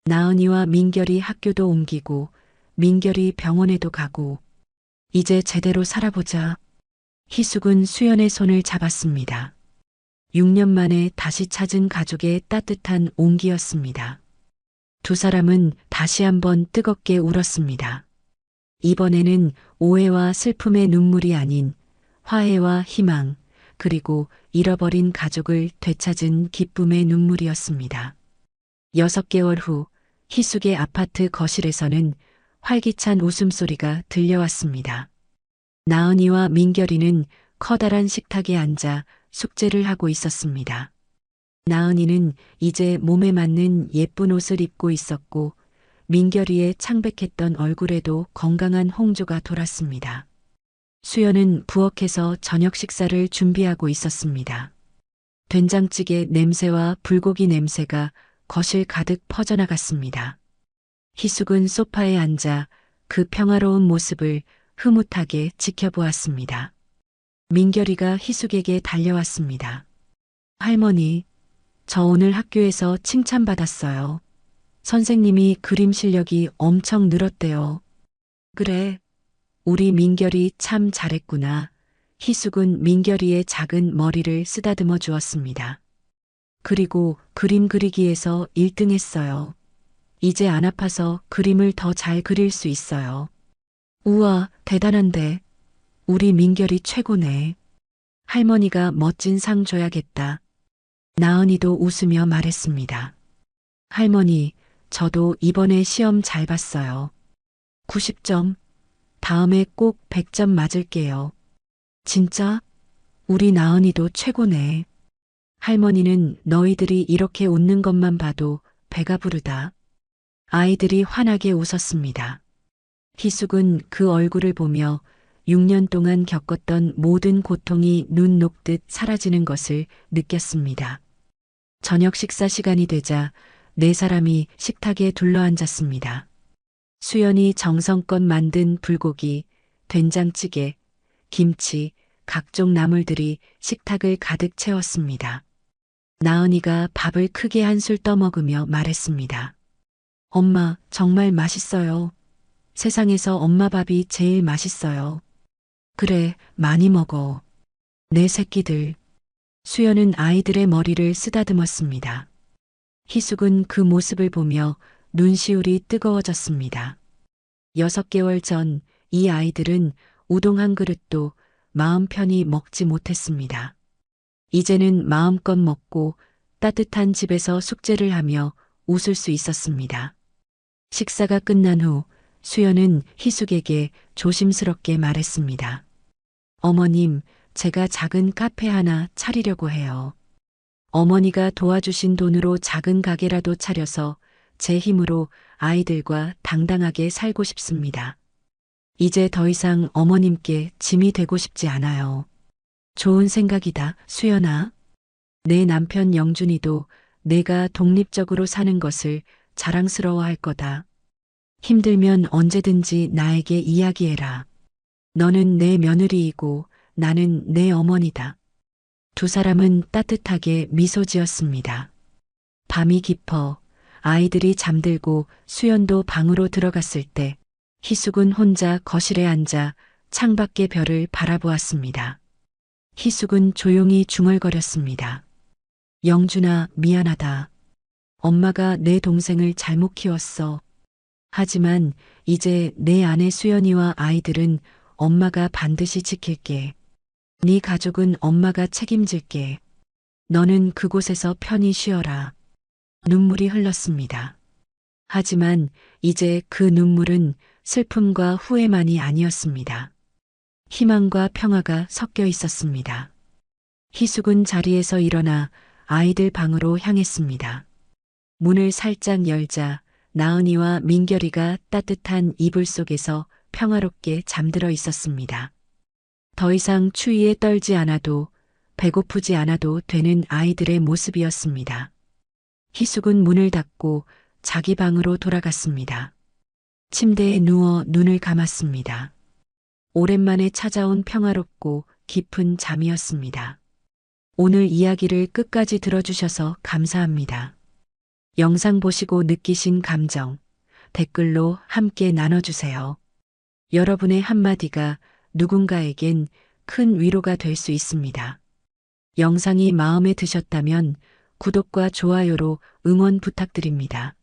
C: 나은이와 민결이 학교도 옮기고 민결이 병원에도 가고 이제 제대로 살아보자. 희숙은 수연의 손을 잡았습니다. 6년 만에 다시 찾은 가족의 따뜻한 온기였습니다. 두 사람은 다시 한번 뜨겁게 울었습니다. 이번에는 오해와 슬픔의 눈물이 아닌 화해와 희망, 그리고 잃어버린 가족을 되찾은 기쁨의 눈물이었습니다. 6개월 후 희숙의 아파트 거실에서는 활기찬 웃음소리가 들려왔습니다. 나은이와 민결이는 커다란 식탁에 앉아 숙제를 하고 있었습니다. 나은이는 이제 몸에 맞는 예쁜 옷을 입고 있었고 민결이의 창백했던 얼굴에도 건강한 홍조가 돌았습니다. 수연은 부엌에서 저녁 식사를 준비하고 있었습니다. 된장찌개 냄새와 불고기 냄새가 거실 가득 퍼져나갔습니다. 희숙은 소파에 앉아 그 평화로운 모습을 흐뭇하게 지켜보았습니다. 민결이가 희숙에게 달려왔습니다. 할머니, 저 오늘 학교에서 칭찬받았어요. 선생님이 그림 실력이 엄청 늘었대요. 그래, 우리 민결이 참 잘했구나. 희숙은 민결이의 작은 머리를 쓰다듬어 주었습니다. 그리고 그림 그리기에서 1등 했어요. 이제 안 아파서 그림을 더 잘 그릴 수 있어요. 우와, 대단한데. 우리 민결이 최고네. 할머니가 멋진 상 줘야겠다. 나은이도 웃으며 말했습니다. 할머니, 저도 이번에 시험 잘 봤어요. 90점. 다음에 꼭 100점 맞을게요. 진짜? 우리 나은이도 최고네. 할머니는 너희들이 이렇게 웃는 것만 봐도 배가 부르다. 아이들이 환하게 웃었습니다. 희숙은 그 얼굴을 보며 6년 동안 겪었던 모든 고통이 눈 녹듯 사라지는 것을 느꼈습니다. 저녁 식사 시간이 되자 네 사람이 식탁에 둘러앉았습니다. 수연이 정성껏 만든 불고기, 된장찌개, 김치, 각종 나물들이 식탁을 가득 채웠습니다. 나은이가 밥을 크게 한술 떠먹으며 말했습니다. 엄마, 정말 맛있어요. 세상에서 엄마 밥이 제일 맛있어요. 그래, 많이 먹어. 내 새끼들. 수연은 아이들의 머리를 쓰다듬었습니다. 희숙은 그 모습을 보며 눈시울이 뜨거워졌습니다. 6개월 전 이 아이들은 우동 한 그릇도 마음 편히 먹지 못했습니다. 이제는 마음껏 먹고 따뜻한 집에서 숙제를 하며 웃을 수 있었습니다. 식사가 끝난 후 수연은 희숙에게 조심스럽게 말했습니다. 어머님, 제가 작은 카페 하나 차리려고 해요. 어머니가 도와주신 돈으로 작은 가게라도 차려서 제 힘으로 아이들과 당당하게 살고 싶습니다. 이제 더 이상 어머님께 짐이 되고 싶지 않아요. 좋은 생각이다, 수연아. 내 남편 영준이도 내가 독립적으로 사는 것을 자랑스러워할 거다. 힘들면 언제든지 나에게 이야기해라. 너는 내 며느리이고 나는 내 어머니다. 두 사람은 따뜻하게 미소 지었습니다. 밤이 깊어 아이들이 잠들고 수연도 방으로 들어갔을 때 희숙은 혼자 거실에 앉아 창밖의 별을 바라보았습니다. 희숙은 조용히 중얼거렸습니다. 영준아, 미안하다. 엄마가 내 동생을 잘못 키웠어. 하지만 이제 내 아내 수연이와 아이들은 엄마가 반드시 지킬게. 네 가족은 엄마가 책임질게. 너는 그곳에서 편히 쉬어라. 눈물이 흘렀습니다. 하지만 이제 그 눈물은 슬픔과 후회만이 아니었습니다. 희망과 평화가 섞여 있었습니다. 희숙은 자리에서 일어나 아이들 방으로 향했습니다. 문을 살짝 열자 나은이와 민결이가 따뜻한 이불 속에서 평화롭게 잠들어 있었습니다. 더 이상 추위에 떨지 않아도 배고프지 않아도 되는 아이들의 모습이었습니다. 희숙은 문을 닫고 자기 방으로 돌아갔습니다. 침대에 누워 눈을 감았습니다. 오랜만에 찾아온 평화롭고 깊은 잠이었습니다. 오늘 이야기를 끝까지 들어주셔서 감사합니다. 영상 보시고 느끼신 감정, 댓글로 함께 나눠주세요. 여러분의 한마디가 누군가에겐 큰 위로가 될 수 있습니다. 영상이 마음에 드셨다면 구독과 좋아요로 응원 부탁드립니다.